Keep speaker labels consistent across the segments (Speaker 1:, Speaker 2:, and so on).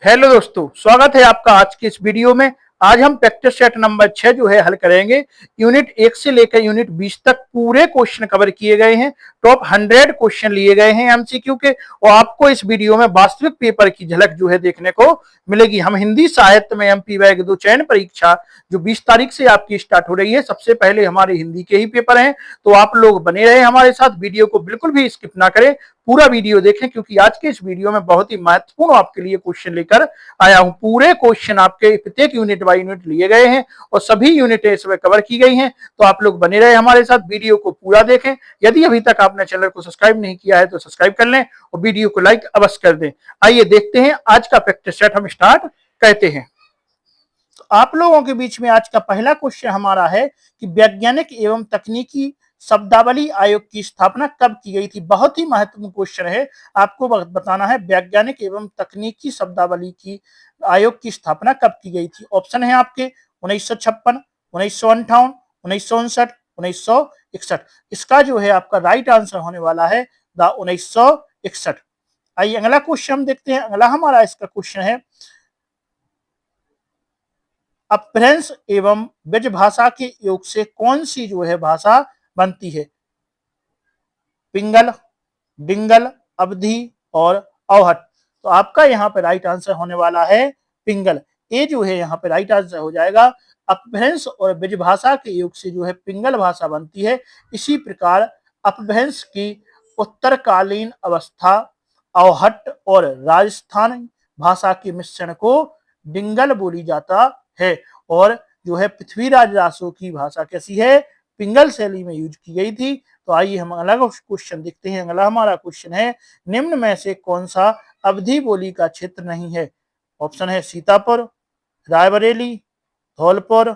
Speaker 1: Hello दोस्तों, स्वागत है आपका आज की इस वीडियो में। आज हम प्रैक्टिस सेट नंबर 6 जो है हल करेंगे। यूनिट 1 से लेकर यूनिट 20 तक पूरे क्वेश्चन कवर किए गए हैं। टॉप 100 क्वेश्चन लिए गए हैं एमसीक्यू के, और आपको इस वीडियो में वास्तविक पेपर की झलक जो है देखने को मिलेगी। हम हिंदी साहित्य में एमपी बैग 2 चयन परीक्षा जो 20 तारीख से आपकी स्टार्ट हो रही है, सबसे पहले हमारे हिंदी के ही पेपर हैं। तो आप लोग बने रहे हमारे साथ, वीडियो को बिल्कुल भी स्किप ना करें, पूरा वीडियो देखें, क्योंकि आज के इस वीडियो में बहुत ही महत्वपूर्ण आपके लिए क्वेश्चन लेकर आया हूं। पूरे क्वेश्चन आपके प्रत्येक यूनिट बाय यूनिट लिए गए हैं और सभी यूनिटें इसमें कवर की गई हैं। तो आप लोग बने रहे हमारे साथ, वीडियो को पूरा देखें। यदि अभी तक आपने चैनल को सब्सक्राइब नहीं किया है तो सब्सक्राइब कर लें और वीडियो को लाइक अवश्य कर दें। आइए देखते हैं आज का प्रैक्टिस सेट हम स्टार्ट करते हैं। तो आप लोगों के बीच में आज का पहला क्वेश्चन हमारा है कि वैज्ञानिक एवं तकनीकी शब्दावली आयोग की स्थापना कब की गई थी। बहुत ही महत्वपूर्ण क्वेश्चन है, आपको बताना है वैज्ञानिक एवं तकनीकी शब्दावली की आयोग की स्थापना कब की गई थी। ऑप्शन है आपके 1956, 1958, 1959, 1961। इसका जो है आपका राइट आंसर होने वाला है 1961। आइए अगला क्वेश्चन हम देखते हैं। अगला हमारा इसका क्वेश्चन है अपभ्रंश एवं ब्रज भाषा के योग से कौन सी जो है भाषा बनती है। पिंगल, डिंगल, अवधी और अवहट। तो आपका यहाँ पे राइट आंसर होने वाला है पिंगल। ये जो है यहाँ पे राइट आंसर हो जाएगा। अपभ्रंश और ब्रज भाषा के योग से जो है पिंगल भाषा बनती है। इसी प्रकार अपभ्रंश की उत्तरकालीन अवस्था अवहट और राजस्थान भाषा के मिश्रण को डिंगल बोली जाता है। और जो है पृथ्वीराज रासो की भाषा कैसी है, पिंगल शैली में यूज की गई थी। तो आइए हम अगला क्वेश्चन देखते हैं। अगला हमारा क्वेश्चन है निम्न में से कौन सा अवधी बोली का क्षेत्र नहीं है। ऑप्शन है सीतापुर, रायबरेली, धौलपुर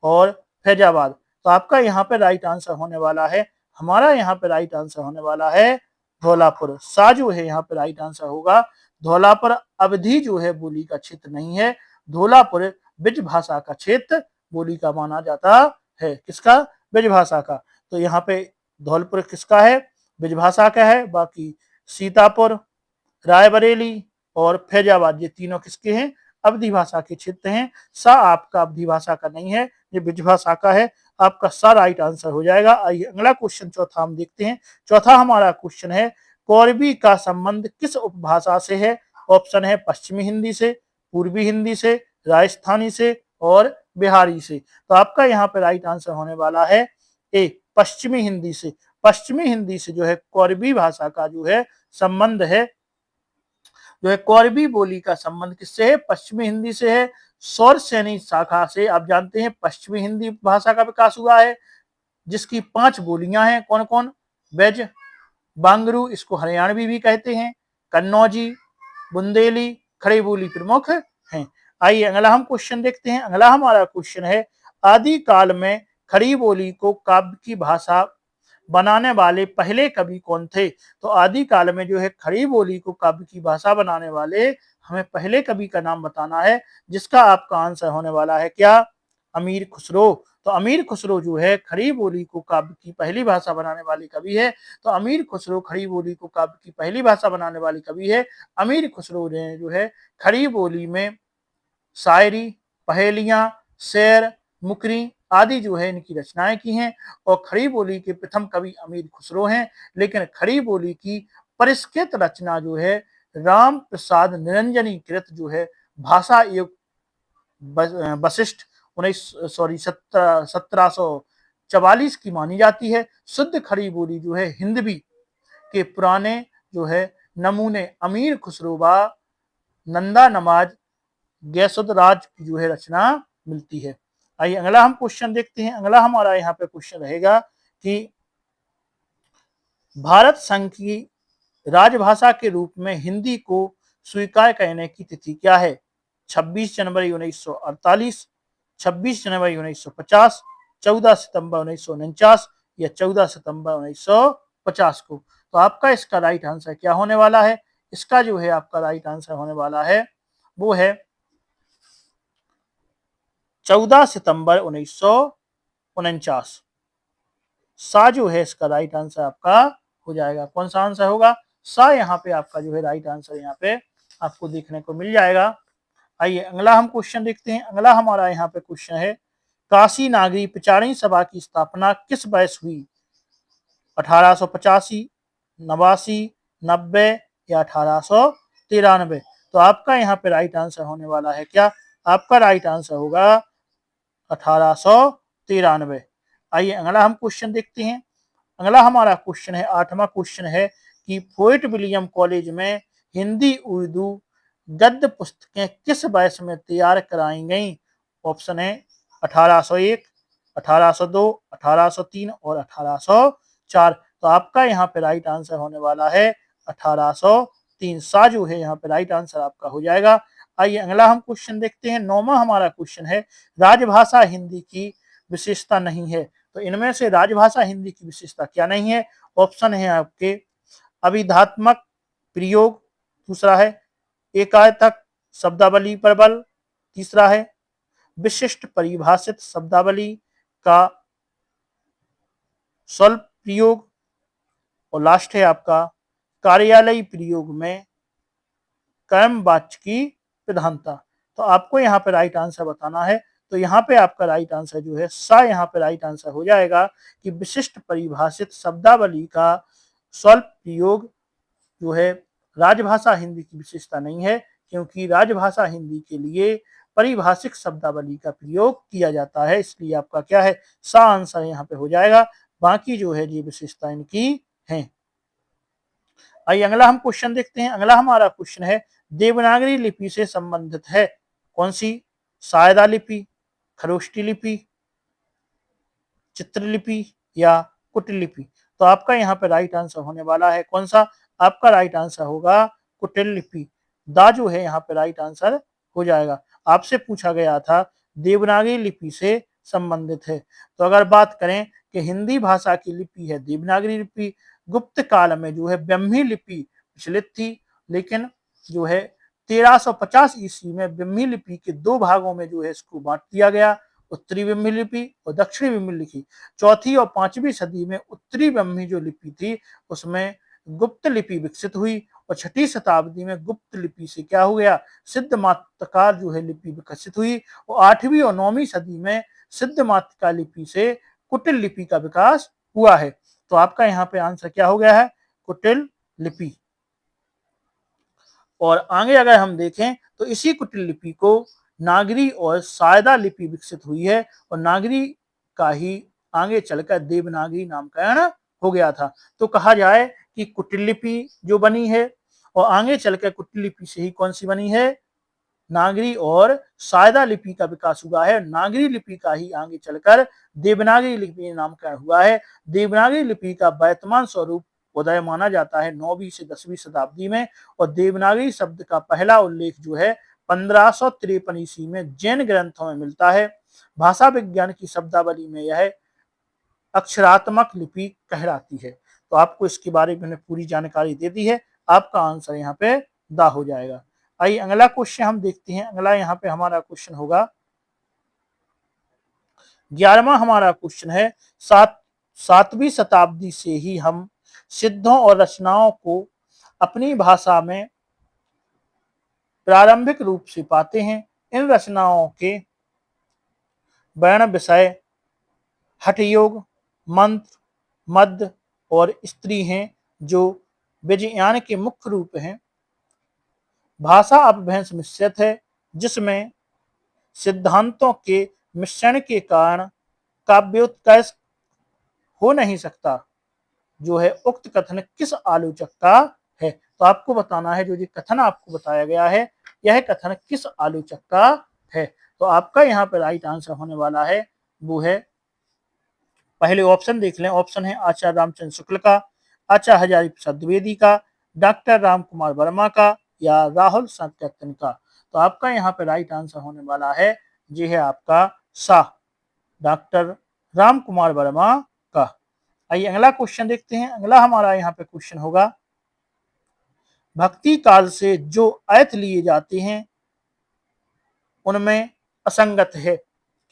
Speaker 1: और फैजाबाद। तो आपका यहाँ पे राइट आंसर होने वाला है, हमारा यहाँ पे राइट आंसर होने वाला है धौलापुर। सा जो है यहाँ पे राइट आंसर होगा। धौलापुर अवधी जो है बोली का क्षेत्र नहीं है। धौलापुर ब्रज भाषा का क्षेत्र बोली का माना जाता है। किसका? ब्रज भाषा का। तो यहाँ पे धौलपुर किसका है? ब्रज भाषा का है। बाकी सीतापुर, रायबरेली और फैजाबाद ये तीनों किसके हैं? अवधी भाषा के क्षेत्र हैं। सा आपका अवधी भाषा का नहीं है, ये ब्रज भाषा का है। आपका सा राइट आंसर हो जाएगा। आइए अगला क्वेश्चन चौथा हम देखते हैं। चौथा हमारा क्वेश्चन है कौरवी का संबंध किस उपभाषा से है। ऑप्शन है पश्चिमी हिंदी से, पूर्वी हिंदी से, राजस्थानी से और बिहारी से। तो आपका यहाँ पे राइट आंसर होने वाला है ए, पश्चिमी हिंदी से। पश्चिमी हिंदी से जो है कौरवी भाषा का जो है संबंध है, जो है कौरवी बोली का संबंध किससे है? पश्चिमी हिंदी से है। सौर सैनी शाखा से। आप जानते हैं पश्चिमी हिंदी भाषा का विकास हुआ है, जिसकी 5 बोलियां हैं। कौन कौन? ब्रज, बांगरू, इसको हरियाणवी भी कहते हैं, कन्नौजी, बुंदेली, खड़ी बोली प्रमुख हैं। आइए अगला हम क्वेश्चन देखते हैं। अगला हमारा क्वेश्चन है आदि काल में खड़ी बोली को काव्य की भाषा बनाने वाले पहले कवि कौन थे। तो आदि काल में जो है खड़ी बोली को काव्य की भाषा बनाने वाले हमें पहले कवि का नाम बताना है, जिसका आपका आंसर होने वाला है क्या? अमीर खुसरो। तो अमीर खुसरो जो है खड़ी बोली को काव्य की पहली भाषा बनाने वाले कवि है। तो अमीर खुसरो खड़ी बोली को काव्य की पहली भाषा बनाने वाले कवि है। अमीर खुसरो ने जो है खड़ी बोली में शायरी, पहेलियां, शेर, मुकरी आदि जो है इनकी रचनाएं की हैं। और खड़ी बोली के प्रथम कवि अमीर खुसरो हैं। लेकिन खड़ी बोली की परिष्कृत रचना जो है राम प्रसाद निरंजनी कृत जो है भाषा योग वशिष्ठ 1744 की मानी जाती है। शुद्ध खड़ी बोली जो है हिंदवी के पुराने जो है नमूने अमीर खुसरो व नंदा नमाज गैसुदराज की जो है रचना मिलती है। आइए अगला हम क्वेश्चन देखते हैं। अगला हमारा यहाँ पे क्वेश्चन रहेगा कि भारत संघ की राजभाषा के रूप में हिंदी को स्वीकार करने की तिथि क्या है। 26 जनवरी 1948, 26 जनवरी 1950, 14 सितंबर 1949 या 14 सितंबर 1950 को। तो आपका इसका राइट आंसर क्या होने वाला है? इसका जो है आपका राइट आंसर होने वाला है वो है 14 सितंबर 1949। सा जो है इसका राइट आंसर आपका हो जाएगा। कौन सा आंसर होगा? सा यहाँ पे आपका जो है राइट आंसर यहाँ पे आपको देखने को मिल जाएगा। आइए अगला हम क्वेश्चन देखते हैं। अगला हमारा यहाँ पे क्वेश्चन है, काशी नागरी प्रचारणी सभा की स्थापना किस वर्ष हुई? 1885, 89, 90 या 1893? तो आपका यहाँ पे राइट आंसर होने वाला है क्या? आपका राइट आंसर होगा 1893। आइए अगला हम क्वेश्चन देखते हैं। अगला हमारा क्वेश्चन है, 8वां क्वेश्चन है कि फोर्ट विलियम कॉलेज में हिंदी उर्दू गद्य पुस्तकें किस वर्ष में तैयार कराई गई? ऑप्शन है 1801, 1802, 1803 और 1804। तो आपका यहाँ पे राइट आंसर होने वाला है 1803। सा जो है यहाँ पे राइट आंसर आपका हो जाएगा। आइए अगला हम क्वेश्चन देखते हैं। 9वां हमारा क्वेश्चन है, राजभाषा हिंदी की विशेषता नहीं है। तो इनमें से राजभाषा हिंदी की विशेषता क्या नहीं है? ऑप्शन है आपके, अभिधात्मक प्रयोग, दूसरा है एकार्थक शब्दावली प्रबल, तीसरा है विशिष्ट परिभाषित शब्दावली का स्वल्प प्रयोग, और लास्ट है आपका कार्यालयी प्रयोग में कर्म वाच्य की प्रधानता। तो आपको यहाँ पे राइट आंसर बताना है। तो यहाँ पे आपका राइट आंसर जो है सा यहाँ पे राइट आंसर हो जाएगा कि विशिष्ट परिभाषित शब्दावली का स्वल्प प्रयोग जो है राजभाषा हिंदी की विशेषता नहीं है, क्योंकि राजभाषा हिंदी के लिए परिभाषिक शब्दावली का प्रयोग किया जाता है। इसलिए आपका क्या है, सा आंसर यहाँ पे हो जाएगा। बाकी जो है ये विशेषता इनकी है। आइए अगला हम क्वेश्चन देखते हैं। अगला हमारा क्वेश्चन है, देवनागरी लिपि से संबंधित है कौन सी? सायदा लिपि, खरोष्टी लिपि, चित्रलिपि या कुटिल लिपि? तो आपका यहाँ पे राइट आंसर होने वाला है कौन सा? आपका राइट आंसर होगा कुटिल लिपि। दा जो है यहाँ पे राइट आंसर हो जाएगा। आपसे पूछा गया था देवनागरी लिपि से संबंधित है। तो अगर बात करें कि हिंदी भाषा की लिपि है देवनागरी लिपि, गुप्त काल में जो है ब्रह्मी लिपि प्रचलित थी, लेकिन जो है 1350 ईस्वी में ब्रह्मी लिपि के दो भागों में जो है इसको बांट दिया गया, उत्तरी ब्रह्मी लिपि और दक्षिणी ब्रह्मी लिपि। चौथी और 5वीं सदी में उत्तरी ब्रह्मी जो लिपि थी उसमें गुप्त लिपि विकसित हुई, और 6ठी शताब्दी में गुप्त लिपि से क्या हो गया, सिद्ध मात्रकार जो है लिपि विकसित हुई, और 8वीं और 9वीं सदी में सिद्ध मात्रकार लिपि से कुटिल लिपि का विकास हुआ है। तो आपका यहाँ पे आंसर क्या हो गया है, कुटिल लिपि। और आगे अगर हम देखें तो इसी कुटिल लिपि को नागरी और सायदा लिपि विकसित हुई है, और नागरी का ही आगे चलकर देवनागरी नामकरण हो गया था। तो कहा जाए कि कुटिल लिपि जो बनी है और आगे चलकर कुटिल लिपि से ही कौन सी बनी है, नागरी और सायदा लिपि का विकास हुआ है। नागरी लिपि का ही आगे चलकर देवनागरी लिपि नामकरण हुआ है। देवनागरी लिपि का वर्तमान स्वरूप उदय माना जाता है 9वीं से 10वीं शताब्दी में, और देवनागरी शब्द का पहला उल्लेख जो है 1553 ईस्वी में जैन ग्रंथों में मिलता है। भाषा विज्ञान की शब्दावली में यह अक्षरात्मक लिपि कहलाती है। तो आपको इसके बारे में पूरी जानकारी दे दी है। आपका आंसर यहाँ पे दा हो जाएगा। आइए अगला क्वेश्चन हम देखते हैं। अगला यहाँ पे हमारा क्वेश्चन होगा, 11वां हमारा क्वेश्चन है, 7वीं शताब्दी से ही हम सिद्धों और रचनाओं को अपनी भाषा में प्रारंभिक रूप से पाते हैं। इन रचनाओं के वर्ण विषय हठयोग, मंत्र, मध्य और स्त्री हैं, जो विजययान के मुख्य रूप हैं। भाषा अपभ्रंश मिश्रित है, जिसमें सिद्धांतों के मिश्रण के कारण काव्योत्कर्ष हो नहीं सकता। जो है उक्त कथन किस आलोचक का है? तो आपको बताना है जो कथन आपको बताया गया है यह कथन किस आलोचक का है। तो आपका यहाँ पे राइट आंसर होने वाला है वो है, पहले ऑप्शन देख लें। ऑप्शन है आचार्य रामचंद्र शुक्ल का, आचार्य हजारी प्रसाद द्विवेदी का, डॉक्टर राम कुमार वर्मा का, या राहुल सत्यर्थन का। तो आपका यहाँ पे राइट आंसर होने वाला है जी है आपका सा, डॉक्टर राम कुमार वर्मा का। आइए अगला क्वेश्चन देखते हैं। अगला हमारा यहाँ पे क्वेश्चन होगा, भक्ति काल से जो अर्थ लिए जाते हैं उनमें असंगत है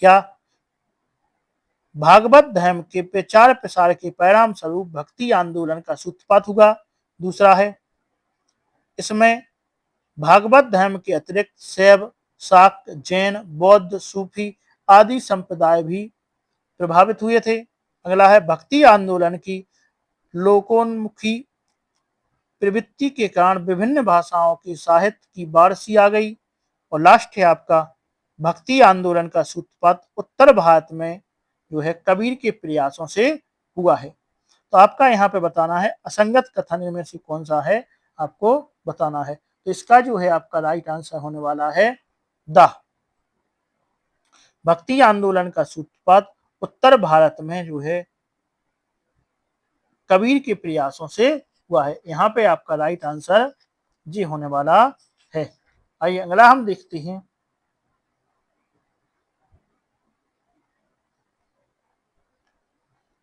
Speaker 1: क्या? भागवत धर्म के प्रचार प्रसार के परिणाम स्वरूप भक्ति आंदोलन का सूत्रपात हुआ। दूसरा है, इसमें भागवत धर्म के अतिरिक्त शैव, शाक्त, जैन, बौद्ध, सूफी आदि संप्रदाय भी प्रभावित हुए थे। अगला है भक्ति आंदोलन की लोकोन्मुखी प्रवृत्ति के कारण विभिन्न भाषाओं के साहित्य की बारसी आ गई। और लास्ट है आपका भक्ति आंदोलन का सूत्रपात उत्तर भारत में जो है कबीर के प्रयासों से हुआ है। तो आपका यहाँ पे बताना है असंगत कथन में से कौन सा है, आपको बताना है। तो इसका जो है आपका राइट आंसर होने वाला है द। भक्ति आंदोलन का सूत्रपात उत्तर भारत में जो है कबीर के प्रयासों से हुआ है। यहाँ पे आपका राइट आंसर जी होने वाला है। आइए अगला हम देखते हैं।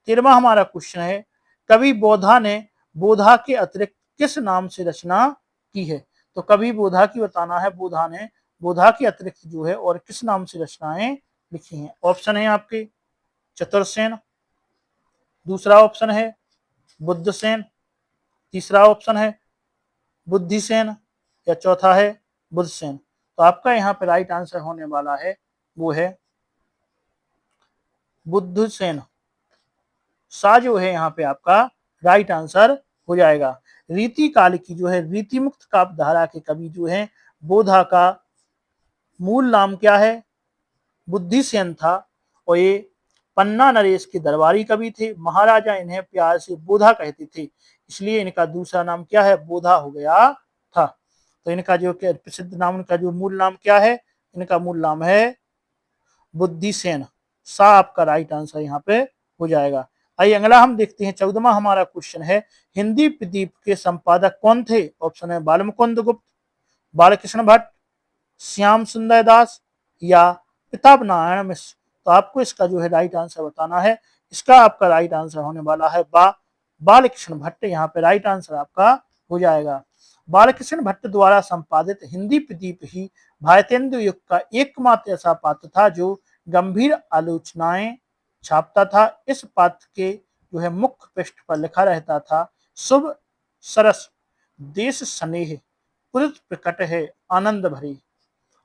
Speaker 1: तेरहवां हमारा क्वेश्चन है कवि बोधा ने बोधा के अतिरिक्त किस नाम से रचना की है। तो कवि बोधा की बताना है, बोधा ने बोधा के अतिरिक्त जो है और किस नाम से रचनाएं लिखी हैं। ऑप्शन है आपके चतुर्सेन, दूसरा ऑप्शन है बुद्धसेन, तीसरा ऑप्शन है बुद्धिसेन या चौथा है बुद्धसेन। तो आपका यहाँ पे राइट आंसर होने वाला है वो है बुद्धसेन। सा जो है यहाँ पे आपका राइट आंसर हो जाएगा। रीति काल की जो है रीति मुक्त काव्य धारा के कवि जो है बोधा का मूल नाम क्या है, बुद्धिसेन था। और ये पन्ना नरेश के दरबारी कवि थे। महाराजा इन्हें प्यार से बोधा कहते थे, इसलिए इनका दूसरा नाम क्या है, बोधा हो गया था। तो इनका जो प्रसिद्ध नाम, इनका जो मूल नाम क्या है, इनका मूल नाम है बुद्धिसेन। सा आपका राइट आंसर यहाँ पे हो जाएगा। आइए अगला हम देखते हैं। 14वां हमारा क्वेश्चन है हिंदी प्रदीप के संपादक कौन थे। ऑप्शन है बालमुकुंद गुप्त, बालकृष्ण भट्ट, श्याम सुंदर दास या प्रताप नारायण मिश्र। तो आपको इसका जो है राइट आंसर बताना है। इसका आपका राइट आंसर होने वाला है बालकृष्ण भट्ट। यहाँ पे राइट आंसर आपका हो जाएगा। बालकृष्ण भट्ट द्वारा संपादित हिंदी प्रदीप ही भारतेंदु युग का एकमात्र ऐसा पात्र था जो गंभीर आलोचनाएं छापता था। इस पात्र के जो है मुख्य पृष्ठ पर लिखा रहता था, शुभ सरस देश स्नेह पुरुष प्रकट है आनंद भरी।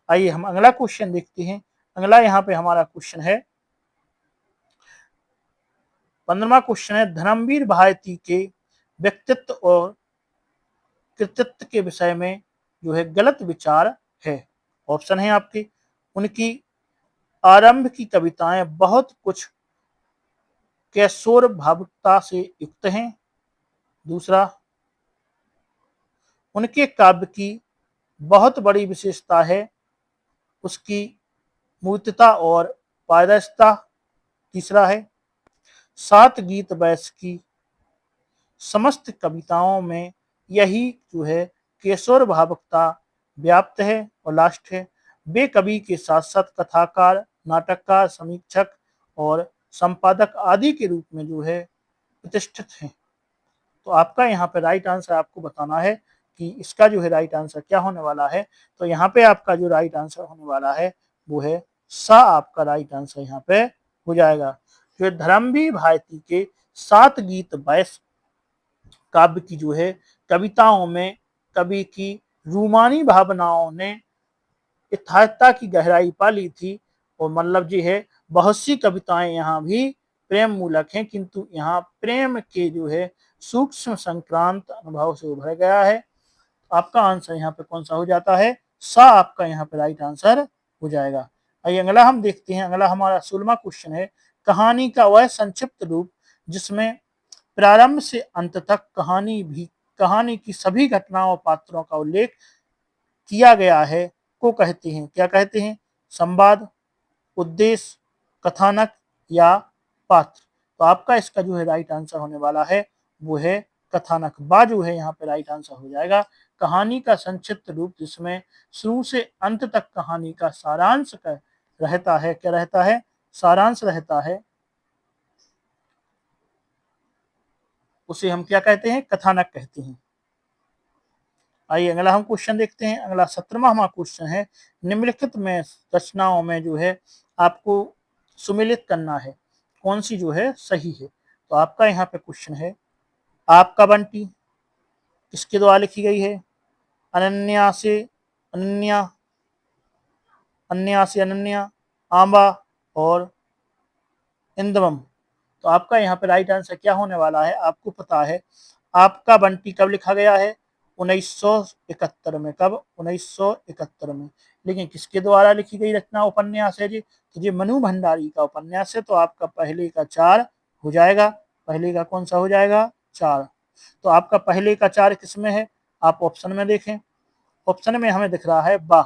Speaker 1: आइए हम अगला क्वेश्चन देखते हैं। अगला यहाँ पे हमारा क्वेश्चन है 15वां क्वेश्चन है धर्मवीर भारती के व्यक्तित्व और कृतित्व के विषय में जो है गलत विचार है। ऑप्शन है आपके उनकी आरंभ की कविताएं बहुत कुछ कैशोर भावुकता से युक्त हैं। दूसरा, उनके काव्य की बहुत बड़ी विशेषता है उसकी मूर्तता और पारदर्शिता। तीसरा है 7 गीत वैश्य की समस्त कविताओं में यही जो है केशोर भावुकता व्याप्त है। और लास्ट है वे कवि के साथ साथ कथाकार, नाटककार, समीक्षक और संपादक आदि के रूप में जो है प्रतिष्ठित हैं। तो आपका यहाँ पे राइट आंसर आपको बताना है कि इसका जो है राइट आंसर क्या होने वाला है। तो यहाँ पे आपका जो राइट आंसर होने वाला है वो है सा। आपका राइट आंसर यहाँ पे हो जाएगा। जो धर्मवीर भारती के 7 गीत वैश्य काव्य की जो है कविताओं में कवि की रूमानी भावनाओं ने यथार्थता की गहराई पा ली थी। और मतलब जी है बहुत सी कविताएं यहाँ भी प्रेम मूलक हैं, किंतु यहाँ प्रेम के जो है सूक्ष्म संक्रांत अनुभव से उभर गया है। आपका आंसर यहाँ पे कौन सा हो जाता है, सा आपका यहाँ पे राइट आंसर हो जाएगा। आइए अगला हम देखते हैं। अगला हमारा 16वां क्वेश्चन है कहानी का वह संक्षिप्त रूप जिसमें प्रारंभ से अंत तक कहानी की सभी घटनाओं पात्रों का उल्लेख किया गया है को कहते हैं। क्या कहते हैं, संवाद, उद्देश्य, कथानक या पात्र। तो आपका इसका जो है राइट आंसर होने वाला है वो है कथानक। बा जो है यहाँ पे राइट आंसर हो जाएगा। कहानी का संक्षिप्त रूप जिसमें शुरू से अंत तक कहानी का सारांश रहता है। क्या रहता है, सारांश रहता है, उसे हम क्या कहते हैं, कथानक कहते हैं। आइए अगला हम क्वेश्चन देखते हैं। अगला 17वां हमारा क्वेश्चन है निम्नलिखित में रचनाओं में जो है आपको सुमेलित करना है कौन सी जो है सही है। तो आपका यहाँ पे क्वेश्चन है आपका बंटी किसके द्वारा लिखी गई है, अनन्या से, अनन्या अन्यासी अनन्या, आंबा और इंदमम। तो आपका यहाँ पे राइट आंसर क्या होने वाला है, आपको पता है आपका बंटी कब लिखा गया है, 1971 में। कब? 1971 में। लेकिन किसके द्वारा लिखी गई रचना उपन्यास है जी? तो ये मनु भंडारी का उपन्यास है। तो आपका पहले का 4 हो जाएगा। पहले का कौन सा हो जाएगा? 4। तो आपका पहले का 4 किसमें है? आप ऑप्शन में देखें। ऑप्शन में हमें दिख रहा है बा।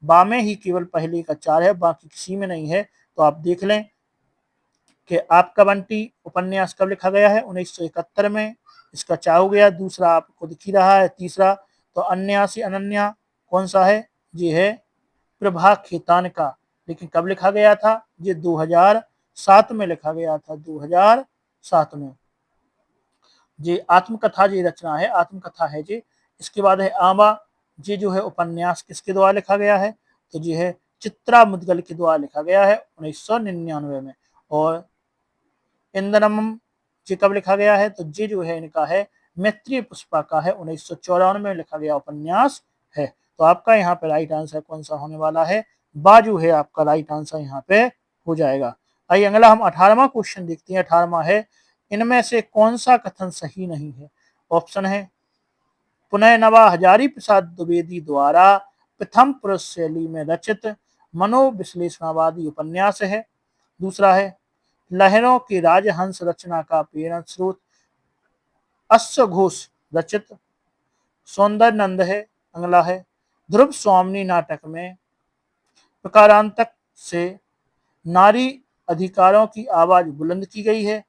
Speaker 1: बा में ही केवल पहले का 4 है, बाकी किसी में नहीं है। तो आप देख लें कि आपका बंटी उपन्यास कब लिखा गया है? 1971 में। इसका 4 हो गया। दूसरा आपको दिख ही रहा है, तीसरा। तो अन्यासी अनन्या कौन सा है? ये है प्रभा खेतान का। लेकिन कब लिखा गया था? ये 2007 में लिखा गया था, 2007 में। ये आत्मकथा जी रचना है, आत्मकथा है जी। इसके बाद है आंबा। ये जो है उपन्यास किसके द्वारा लिखा गया है? तो ये है चित्रा मुदगल के द्वारा लिखा गया है 1999 में। और इंद्रनम जी कब लिखा गया है? तो जी जो है इनका है मैत्रेय पुष्पा का है, 1994 में लिखा गया उपन्यास है। तो आपका यहाँ पे राइट आंसर कौन सा होने वाला है? बाजू है आपका राइट आंसर यहाँ पे हो जाएगा। आइए अगला हम 18वां क्वेश्चन देखते हैं। 18वां है, इनमें से कौन सा कथन सही नहीं है? ऑप्शन है पुनः नवा हजारी प्रसाद द्विवेदी द्वारा प्रथम पुरुष शैली में रचित मनोविश्लेषणवादी उपन्यास है। दूसरा है लहरों की राजहंस रचना का प्रेरणा स्रोत अश्वघोष रचित सौंदर्य नंद है। अगला है ध्रुव स्वामिनी नाटक में प्रकारांतक से नारी अधिकारों की आवाज बुलंद की गई है।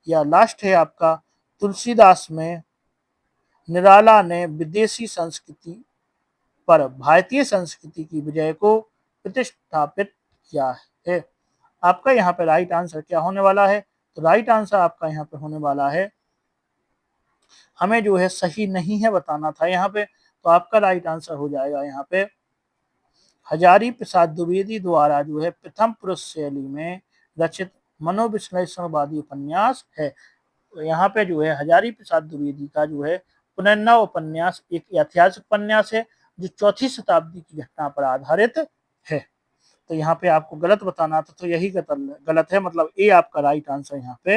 Speaker 1: या लास्ट है आपका तुलसीदास में निराला ने विदेशी संस्कृति पर भारतीय संस्कृति की विजय को प्रतिष्ठापित किया है। आपका यहाँ पे राइट आंसर क्या होने वाला है? तो राइट आंसर आपका यहाँ पे होने वाला है, हमें जो है सही नहीं है बताना था यहाँ पे। तो आपका राइट आंसर हो जाएगा यहाँ पे हजारी प्रसाद द्विवेदी द्वारा जो है प्रथम पुरुष शैली में रचित मनोविश्लेषणवादी उपन्यास है। तो यहाँ पे जो है हजारी प्रसाद द्विवेदी का जो है पुनर्नव उपन्यास एक ऐतिहासिक उपन्यास है जो 4वीं शताब्दी की घटना पर आधारित है। तो यहाँ पे आपको गलत बताना था, तो यही गलत है, मतलब ए आपका राइट आंसर यहाँ पे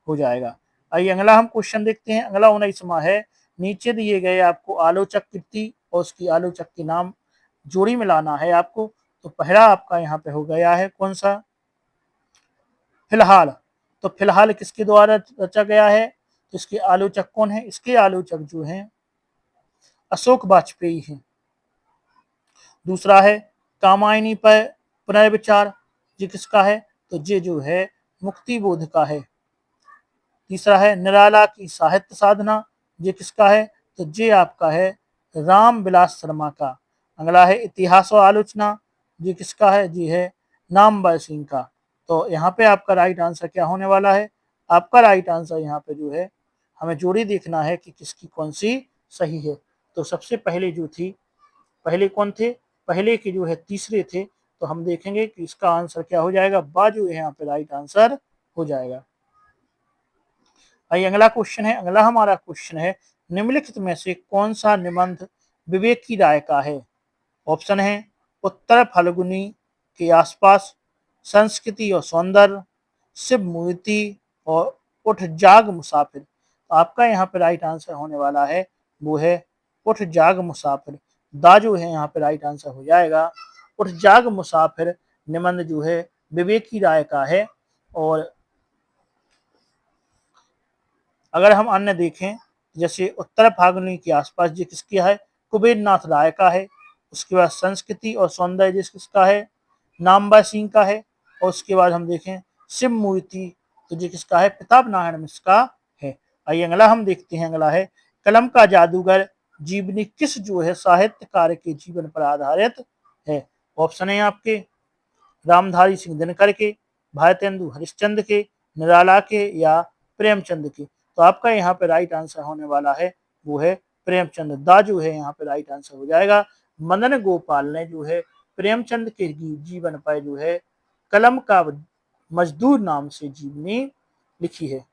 Speaker 1: हो जाएगा। आइए अगला हम क्वेश्चन देखते हैं। अगला 19वां है, नीचे दिए गए आपको आलोचक कृति और उसकी आलोचक के नाम जोड़ी में लाना है आपको। तो पहला आपका यहाँ पे हो गया है कौन सा? फिलहाल। तो फिलहाल किसके द्वारा रचा गया है? तो इसके आलोचक कौन है? इसके आलोचक जो हैं अशोक वाजपेयी हैं। दूसरा है कामायनी पर पुनर्विचार, ये किसका है? तो ये जो है मुक्ति बोध का है। तीसरा है निराला की साहित्य साधना, ये किसका है? तो ये आपका है राम विलास शर्मा का। अगला है इतिहास और आलोचना, ये किसका है? ये है नामवर सिंह का। तो यहाँ पे आपका राइट आंसर क्या होने वाला है? आपका राइट आंसर यहाँ पे जो है हमें जोड़ी देखना है कि किसकी कौन सी सही है। तो सबसे पहले जो थी, पहले कौन थे? पहले के जो है तीसरे थे। तो हम देखेंगे कि इसका आंसर क्या हो जाएगा। बा जो है यहाँ पे राइट आंसर हो जाएगा। आइए अगला क्वेश्चन है। अगला हमारा क्वेश्चन है, निम्नलिखित में से कौन सा निबंध विवेक की राय का है? ऑप्शन है उत्तर फाल्गुनी के आसपास, संस्कृति और सौंदर्य, शिव मूर्ति और उठ जाग मुसाफिर। तो आपका यहाँ पे राइट आंसर होने वाला है वो है उठ जाग मुसाफिर। दा जो है यहाँ पे राइट आंसर हो जाएगा। उठ जाग मुसाफिर निबंध जो है विवेक की राय का है। और अगर हम अन्य देखें, जैसे उत्तर फाल्गुनी के आसपास ये किसकी है? कुबेर नाथ राय का है। उसके बाद संस्कृति और सौंदर्य जिस किसका है? नामवर सिंह का है। और उसके बाद हम देखें शिव मूर्ति, तो ये किसका है? प्रताप नारायण मिश्र का है। आइए अगला हम देखते हैं। अगला है कलम का जादूगर जीवनी किस जो है साहित्यकार के जीवन पर आधारित है? ऑप्शन है आपके रामधारी सिंह दिनकर के, भारतेंदु हरिश्चंद्र के, निराला के या प्रेमचंद के। तो आपका यहाँ पे राइट आंसर होने वाला है वो है प्रेमचंद। दा जो है यहाँ पे राइट आंसर हो जाएगा। मदन गोपाल ने जो है प्रेमचंद के जीवन पर जो है कलम का मजदूर नाम से जीवनी लिखी है।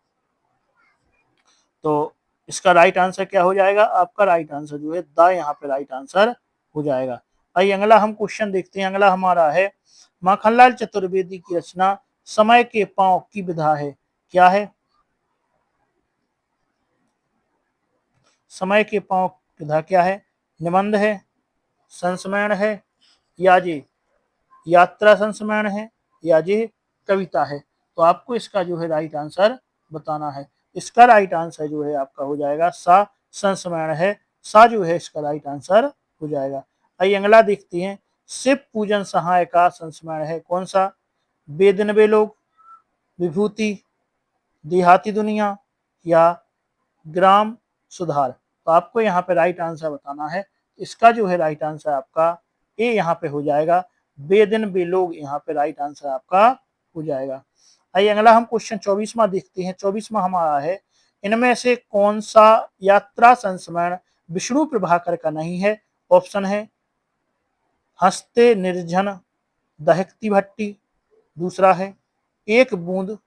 Speaker 1: तो इसका राइट आंसर क्या हो जाएगा? आपका राइट आंसर जो है दा यहाँ पे राइट आंसर हो जाएगा। आइए अगला हम क्वेश्चन देखते हैं। अगला हमारा है माखनलाल चतुर्वेदी की रचना समय के पांव की विधा है, क्या है? समय के पांव की विधा क्या है? निबंध है, संस्मरण है, या जी यात्रा संस्मरण है, या जी कविता है। तो आपको इसका जो है राइट आंसर बताना है। इसका राइट आंसर जो है आपका हो जाएगा सा, संस्मरण है। सा जो है इसका राइट आंसर हो जाएगा। आइए अगला देखते हैं। शिव पूजन सहाय का संस्मरण है कौन सा? वेदन वे लोग, विभूति, देहाती दुनिया, या ग्राम सुधार। तो आपको यहाँ पे राइट आंसर बताना है। इसका जो है राइट आंसर आपका ए यहाँ पे हो जाएगा। बेदिन बेलोग यहाँ पे राइट आंसर आपका हो जाएगा। आइए अगला हम क्वेश्चन 24वां देखते हैं। 24वां हमारा है इनमें से कौन सा यात्रा संस्मरण विष्णु प्रभाकर का नहीं है? ऑप्शन है हंसते निर्जन दहकती भट्टी, दूसरा है एक बूंद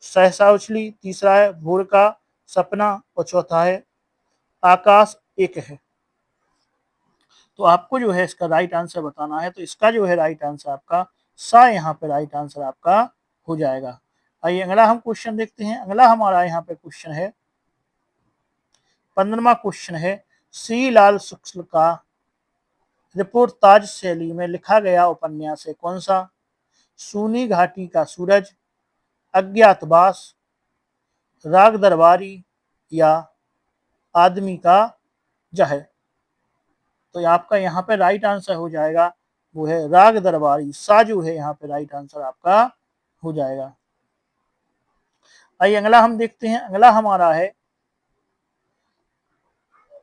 Speaker 1: सहसा उछली, तीसरा है भोर का सपना, और चौथा है आकाश एक है। तो आपको जो है इसका राइट आंसर बताना है। तो इसका जो है राइट आंसर आपका सा यहाँ पे राइट आंसर आपका हो जाएगा। आइए अगला हम क्वेश्चन देखते हैं। अगला हमारा यहाँ पे क्वेश्चन है 15वां क्वेश्चन है श्री लाल शुक्ल का रिपोर्टाज शैली में लिखा गया उपन्यास है कौन सा? सूनी घाटी का सूरज, अज्ञातवास, राग दरबारी, या आदमी का जहर। तो आपका यहाँ पे राइट आंसर हो जाएगा वो है राग दरबारी। सा जो है यहाँ पे राइट आंसर आपका हो जाएगा। आइए अगला हम देखते हैं। अगला हमारा है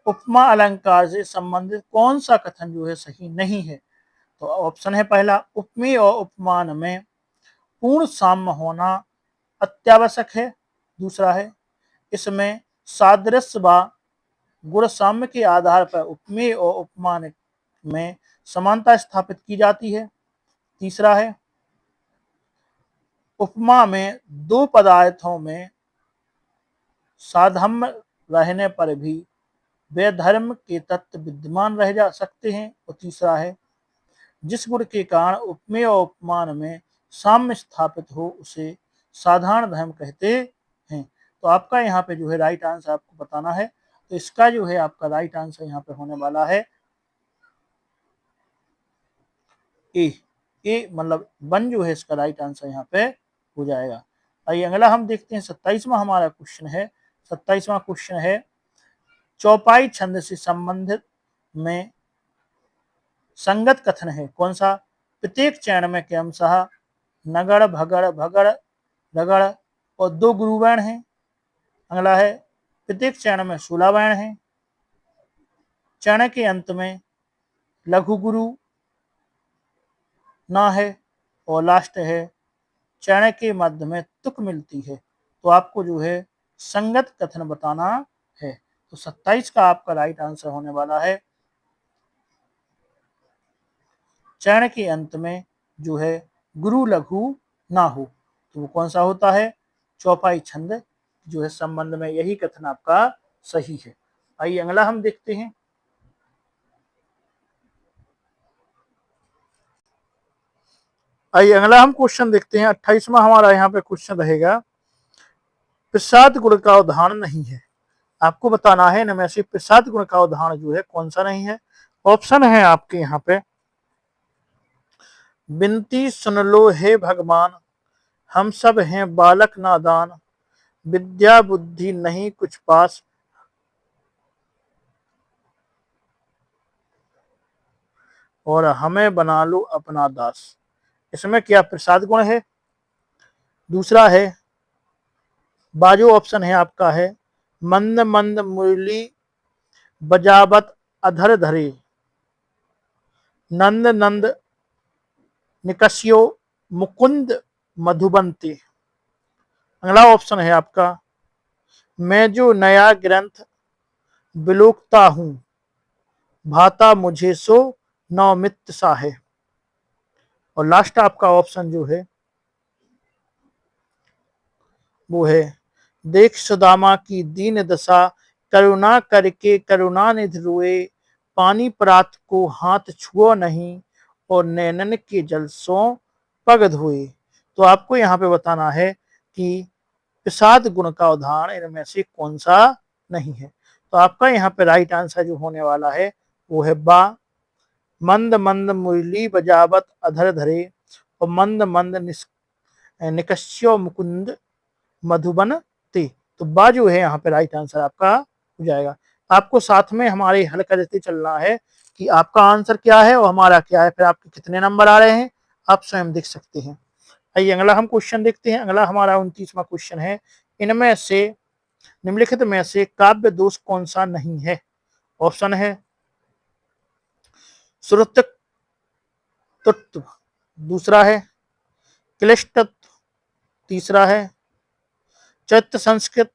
Speaker 1: उपमा अलंकार से संबंधित कौन सा कथन जो है सही नहीं है? तो ऑप्शन है पहला उपमेय और उपमान में पूर्ण साम्य होना अत्यावश्यक है, दूसरा है इसमें सादृश्य व गुण साम्य के आधार पर उपमेय और उपमान में समानता स्थापित की जाती है, तीसरा है उपमा में दो पदार्थों में साधम्य रहने पर भी वे धर्म के तत्व विद्यमान रह जा सकते हैं, और तीसरा है जिस गुण के कारण उपमेय और उपमान में साम्य स्थापित हो उसे साधारण धर्म कहते हैं। तो आपका यहाँ पे जो है राइट आंसर आपको बताना है। तो इसका जो है आपका राइट आंसर यहाँ पे होने वाला है ए मतलब 1 जो है इसका राइट आंसर यहाँ पे हो जाएगा। आइए अगला हम देखते हैं 27वां हमारा क्वेश्चन है। 27वां क्वेश्चन है चौपाई छंद से संबंधित में संगत कथन है कौन सा? प्रत्येक चरण में क्रमशः नगड़ भगड़ भगड़ रगड़ और 2 गुरु वर्ण है। अगला है प्रत्येक चरण में 16 वर्ण है। चरण के अंत में लघु गुरु ना है, और लास्ट है चरण के मध्य में तुक मिलती है। तो आपको जो है संगत कथन बताना है। तो 27 का आपका राइट आंसर होने वाला है चरण के अंत में जो है गुरु लघु ना हो। तो वो कौन सा होता है? चौपाई छंद जो है संबंध में यही कथन आपका सही है। आइए अगला हम देखते हैं। आइए अगला हम क्वेश्चन देखते हैं। 28वां हमारा यहाँ पे क्वेश्चन रहेगा प्रसाद गुण का उदाहरण नहीं है। आपको बताना है इनमें से प्रसाद गुण का उदाहरण जो है कौन सा नहीं है। ऑप्शन है आपके यहाँ पे विनती सुन लो हे भगवान, हम सब हैं बालक नादान, विद्या बुद्धि नहीं कुछ पास, और हमें बना लो अपना दास। इसमें क्या प्रसाद गुण है? दूसरा है बाजू ऑप्शन है आपका है मंद मंद मुरली बजावत अधर धरे, नंद नंद निकस्यो मुकुंद मधुबंती। अगला ऑप्शन है आपका मैं जो नया ग्रंथ बिलोकता हूं, भाता मुझे सो नौमित सा है, और लास्ट आपका ऑप्शन जो है वो है देख सुदामा की दीन दशा, करुणा करके करुणा निधि रोए, पानी प्रात को हाथ छुओ नहीं, और नैनन के जल सो पग धोए। तो आपको यहाँ पे बताना है कि प्रसाद गुण का उदाहरण इनमें से कौन सा नहीं है। तो आपका यहाँ पे राइट आंसर जो होने वाला है वो है बा। मंद मंद मुरली बजावत अधर धरे, और मंद मंद निकष्यो मुकुंद मधुबन ते। तो बा जो है यहाँ पे राइट आंसर आपका हो जाएगा। आपको साथ में हमारे हल करते चलना है कि आपका आंसर क्या है और हमारा क्या है, फिर आपके कितने नंबर आ रहे हैं आप स्वयं देख सकते हैं। आइए अगला हम क्वेश्चन देखते हैं। अगला हमारा 29वां क्वेश्चन है, इनमें से निम्नलिखित में से काव्य दोष कौन सा नहीं है। ऑप्शन है श्रुत तत्व, दूसरा है क्लिष्ट तत्व, तीसरा है चैत्य संस्कृत,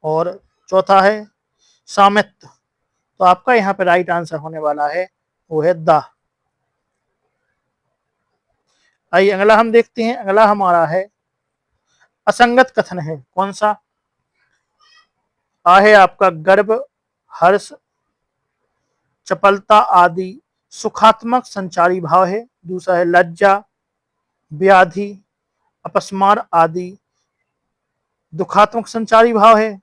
Speaker 1: और चौथा है सामित्य। तो आपका यहाँ पे राइट आंसर होने वाला है वो है दा। आइए अगला हम देखते हैं। अगला हमारा है असंगत कथन है कौन सा। आ है आपका गर्व, हर्ष, चपलता आदि सुखात्मक संचारी भाव है। दूसरा है लज्जा, व्याधि, अपस्मार आदि दुखात्मक संचारी भाव है।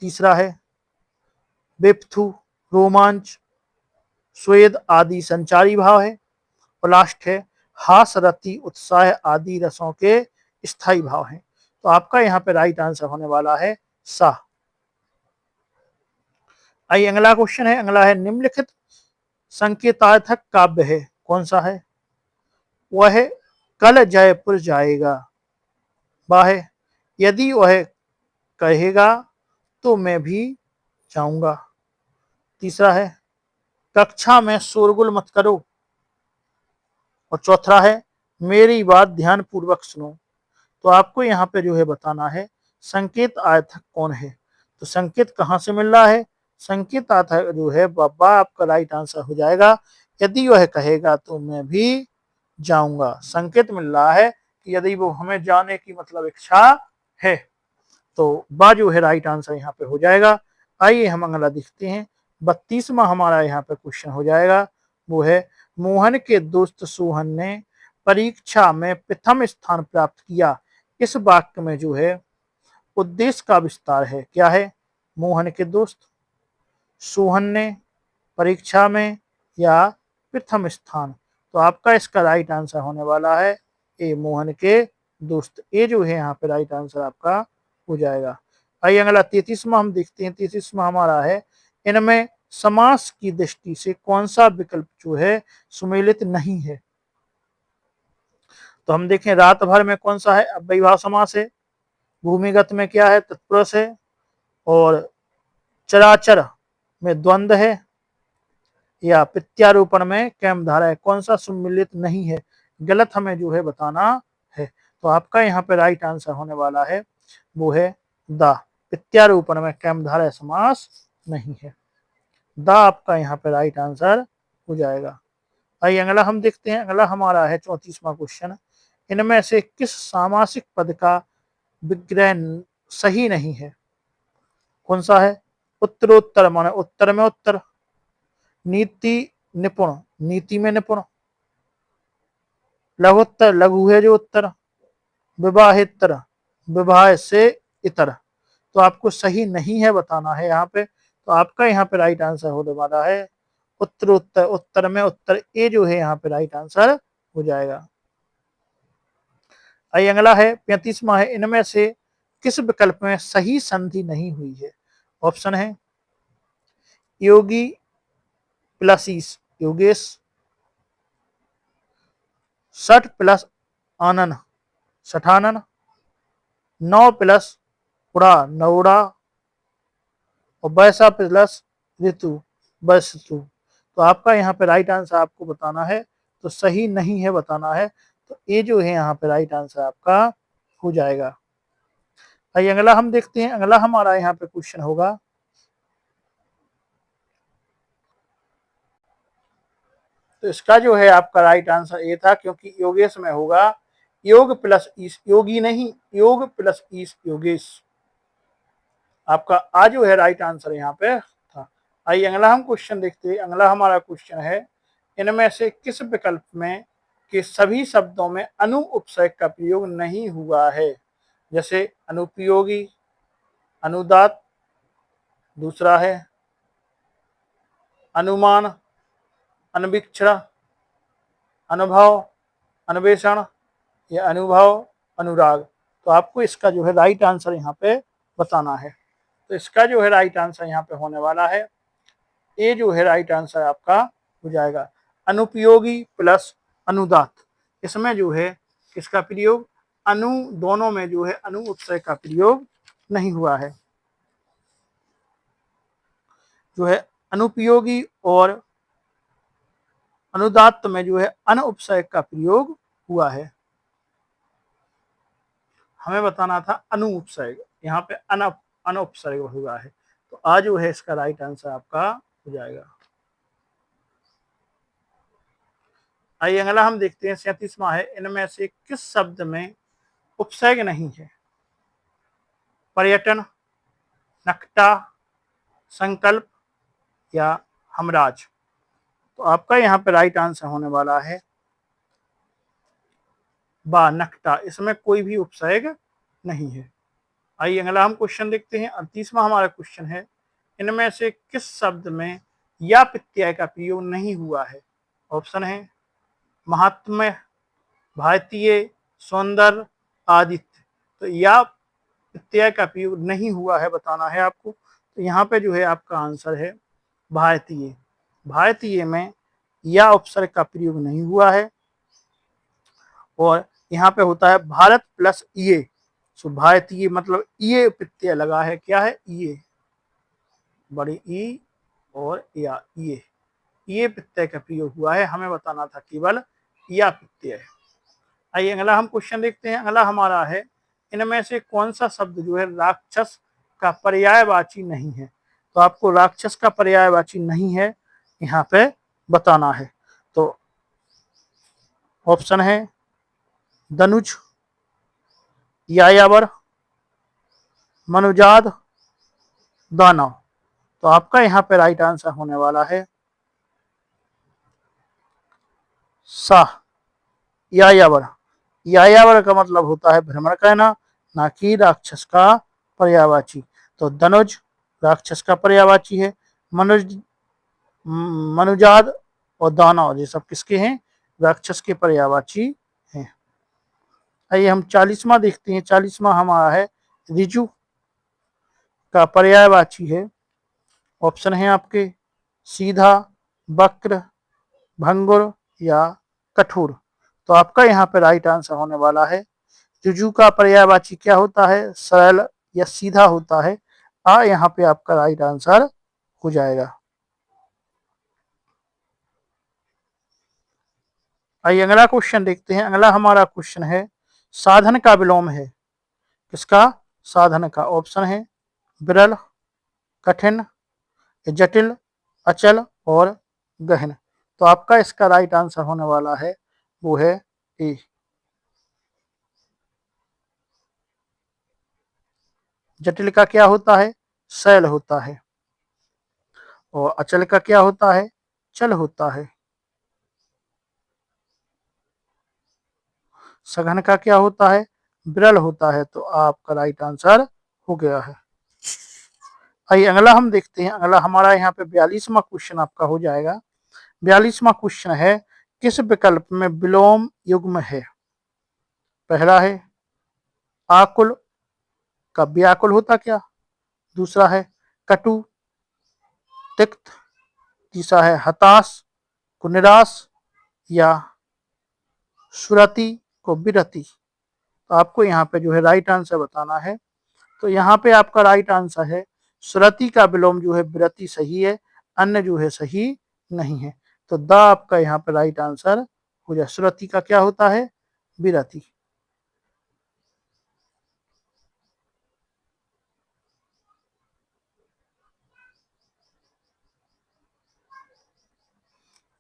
Speaker 1: तीसरा है बेपथु, रोमांच, स्वेद आदि संचारी भाव है। और लास्ट है हास, रति, उत्साह आदि रसों के स्थायी भाव हैं। तो आपका यहाँ पे राइट आंसर होने वाला है सा। आइए अगला क्वेश्चन है। अगला है निम्नलिखित संकेतार्थक काव्य है कौन सा है। वह है कल जयपुर जाएगा, वह है यदि वह कहेगा तो मैं भी जाऊंगा। तीसरा है कक्षा में शोरगुल मत करो, और चौथा है मेरी बात ध्यान पूर्वक सुनो। तो आपको यहाँ पे जो है बताना है संकेत आर्थक कौन है। तो संकेत कहाँ से मिल रहा है, संकेत आर्थक जो है बाबा आपका राइट आंसर हो जाएगा यदि वह कहेगा तो मैं भी जाऊंगा। संकेत मिल रहा है कि यदि वो हमें जाने की मतलब इच्छा है, तो बा जो है राइट आंसर यहाँ पे हो जाएगा। आइए हम अगला देखते हैं। 32वां हमारा यहाँ पे क्वेश्चन हो जाएगा, वो है मोहन के दोस्त सोहन ने परीक्षा में प्रथम स्थान प्राप्त किया। इस वाक्य में जो है उद्देश्य का विस्तार है। क्या है, मोहन के दोस्त, सोहन ने, परीक्षा में, या प्रथम स्थान। तो आपका इसका राइट आंसर होने वाला है ए, मोहन के दोस्त। ए जो है यहाँ पे राइट आंसर आपका हो जाएगा। आइए अगला 33वां हम देखते हैं। 33वां हमारा है इनमें समास की दृष्टि से कौन सा विकल्प जो है सुमेलित नहीं है। तो हम देखें रात भर में कौन सा है, अव्ययीभाव समास है। भूमिगत में क्या है, तत्पुरुष है। और चराचर में द्वंद्व है। या प्रत्यारोपण में कैमधारा है। कौन सा सम्मिलित नहीं है, गलत हमें जो है बताना है। तो आपका यहाँ पे राइट आंसर होने वाला है वो है दा। प्रत्यारोपण में कैमधारा समास नहीं है। दा आपका यहाँ पे राइट आंसर हो जाएगा। आइए अगला हम देखते हैं। अगला हमारा है 34वां क्वेश्चन, इनमें से किस सामासिक पद का विग्रह सही नहीं है। कौन सा है, उत्तरोत्तर माने उत्तर में उत्तर, नीति निपुण, नीति में निपुण, लघुत्तर, लघु है जो उत्तर, विवाहेतर, विवाह से इतर। तो आपको सही नहीं है बताना है यहाँ पे। तो आपका यहाँ पे राइट आंसर होने वाला है उत्तरोत्तर, उत्तर में उत्तर। ए जो है यहाँ पे राइट आंसर हो जाएगा। आइए अगला है 35वां है, इनमें से किस विकल्प में सही संधि नहीं हुई है। ऑप्शन है योगी प्लस ईस, योगेश, सठ प्लस आनन, सठानन, नौ प्लस उड़ा, नौड़ा, और बैसा प्लस ऋतु, बसतु। तो आपका यहाँ पे राइट आंसर आपको बताना है, तो सही नहीं है बताना है। तो ये जो है यहाँ पे राइट आंसर आपका हो जाएगा। आइए अगला हम देखते हैं। अगला हमारा यहाँ पे क्वेश्चन होगा, तो इसका जो है आपका राइट आंसर ये था, क्योंकि योगेश में होगा योग प्लस ईस, योगी नहीं, योग प्लस ईस योगेश। आपका आ जो है राइट आंसर यहाँ पे था। आइए अगला हम क्वेश्चन देखते हैं। अगला हमारा क्वेश्चन है, इनमें से किस विकल्प में के सभी शब्दों में अनु उपसर्ग का प्रयोग नहीं हुआ है? जैसे अनुपयोगी, अनुदात, दूसरा है अनुमान, अन्वीक्षण, अनुभव, अन्वेषण या अनुभव, अनुराग। तो आपको इसका जो है राइट आंसर यहाँ पे बताना है। तो इसका जो है राइट आंसर यहाँ पे होने वाला है, ये जो है राइट आंसर आपका हो जाएगा अनुपयोगी प्लस अनुदात। इसमें जो है किसका प्रयोग, अनु, दोनों में जो है अनु उपसर्ग का प्रयोग नहीं हुआ है। जो है अनुपयोगी और अनुदात्त में जो है अन उपसर्ग का प्रयोग हुआ है। हमें बताना था अनु उपसर्ग, यहाँ पे अन उपसर्ग हुआ है। तो आज जो है इसका राइट आंसर आपका हो जाएगा। आइए अगला हम देखते हैं 37वां है, इनमें से किस शब्द में उपसर्ग नहीं है? पर्यटन, नकटा, संकल्प या हमराज। तो आपका यहाँ पे राइट आंसर होने वाला है बा, नकटा। इसमें कोई भी उपसर्ग नहीं है। आइए अगला हम क्वेश्चन देखते हैं। 38वां हमारा क्वेश्चन है, इनमें से किस शब्द में या प्रत्यय का प्रयोग नहीं हुआ है? ऑप्शन है महात्म्य, भारतीय, सौंदर्य, आदित्य। तो या प्रत्यय का प्रयोग नहीं हुआ है बताना है आपको। तो यहाँ पे जो है आपका आंसर है भारतीय। भारतीय में या उपसर्ग का प्रयोग नहीं हुआ है और यहाँ पे होता है भारत प्लस ये। सो भारतीय मतलब ये प्रत्यय लगा है, क्या है, ये, बड़ी ई और या, ये प्रत्यय का प्रयोग हुआ है। हमें बताना था केवल या प्रत्यय। आइए अगला हम क्वेश्चन देखते हैं। अगला हमारा है, इनमें से कौन सा शब्द जो है राक्षस का पर्यायवाची नहीं है? तो आपको राक्षस का पर्यायवाची नहीं है यहाँ पे बताना है। तो ऑप्शन है धनुज, यायावर, मनुजाद, दानव। तो आपका यहाँ पे राइट आंसर होने वाला है सा, यायावर। यायावर का मतलब होता है भ्रमण कहना, ना कि राक्षस का पर्यायवाची। तो धनुज राक्षस का पर्यायवाची है, मनुज, मनुजाद और दानव ये सब किसके हैं? राक्षस के पर्यायवाची हैं। आइए हम 40वां देखते हैं। 40वां हमारा है ऋजु का पर्यायवाची है। ऑप्शन है आपके सीधा, वक्र, भंगुर या कठोर। तो आपका यहाँ पे राइट आंसर होने वाला है ऋजु का पर्यायवाची क्या होता है? सरल या सीधा होता है। यहाँ पे आपका राइट आंसर हो जाएगा। आइए अगला क्वेश्चन देखते हैं। अगला हमारा क्वेश्चन है, साधन का विलोम है। किसका? साधन का। ऑप्शन है विरल, कठिन, जटिल, अचल और गहन। तो आपका इसका राइट आंसर होने वाला है वो है ए। जटिल का क्या होता है? शैल होता है। और अचल का क्या होता है? चल होता है। सघन का क्या होता है? विरल होता है। तो आपका राइट आंसर हो गया है। आइए अगला हम देखते हैं। अगला हमारा यहाँ पे 42वां क्वेश्चन आपका हो जाएगा। 42वां क्वेश्चन है, किस विकल्प में विलोम युग्म है? पहला है आकुल का व्याकुल होता क्या? दूसरा है कटु, तिक्त, तीसरा है हताश को निराश या सुरति को विरति। तो आपको यहाँ पे जो है राइट आंसर बताना है। तो यहाँ पे आपका राइट आंसर है सुरति का विलोम जो है विरति सही है, अन्य जो है सही नहीं है। तो द आपका यहाँ पे राइट आंसर हो जाए। सुरति का क्या होता है? विरति।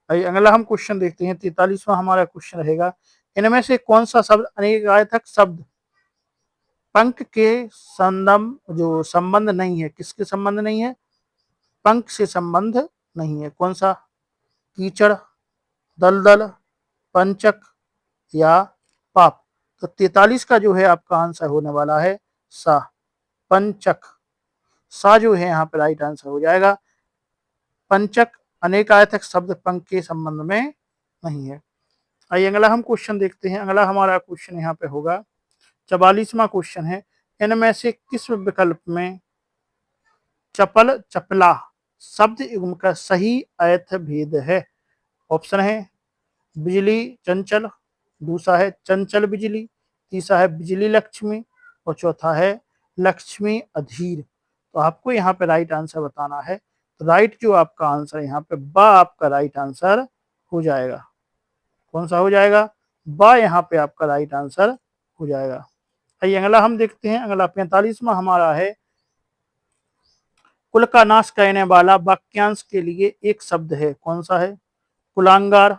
Speaker 1: अगला हम क्वेश्चन देखते हैं। 43वां हमारा क्वेश्चन रहेगा, इनमें से कौन सा शब्द अनेकार्थक शब्द पंख के संबंध जो संबंध नहीं है? किसके संबंध नहीं है? पंख से संबंध नहीं है। कौन सा? कीचड़, दलदल, पंचक या पाप। तो 43 का जो है आपका आंसर होने वाला है सा, पंचक। सा जो है यहाँ पे राइट आंसर हो जाएगा। पंचक अनेकार्थक शब्द पंख के संबंध में नहीं है। आइए अगला हम क्वेश्चन देखते हैं। अगला हमारा क्वेश्चन यहाँ पे होगा 44वां क्वेश्चन है, इनमें से किस विकल्प में चपल चपला शब्द युग्म का सही अर्थ भेद है? ऑप्शन है बिजली चंचल, दूसरा है चंचल बिजली, तीसरा है बिजली लक्ष्मी और चौथा है लक्ष्मी अधीर। तो आपको यहाँ पे राइट आंसर बताना है। तो राइट जो आपका आंसर यहाँ पे बा आपका राइट आंसर हो जाएगा। कौन सा हो जाएगा? बा यहाँ पे आपका राइट आंसर हो जाएगा। आइए अगला हम देखते हैं। अगला 45वां हमारा है, कुल का नाश करने वाला वाक्यांश के लिए एक शब्द है। कौन सा है? कुलांगार,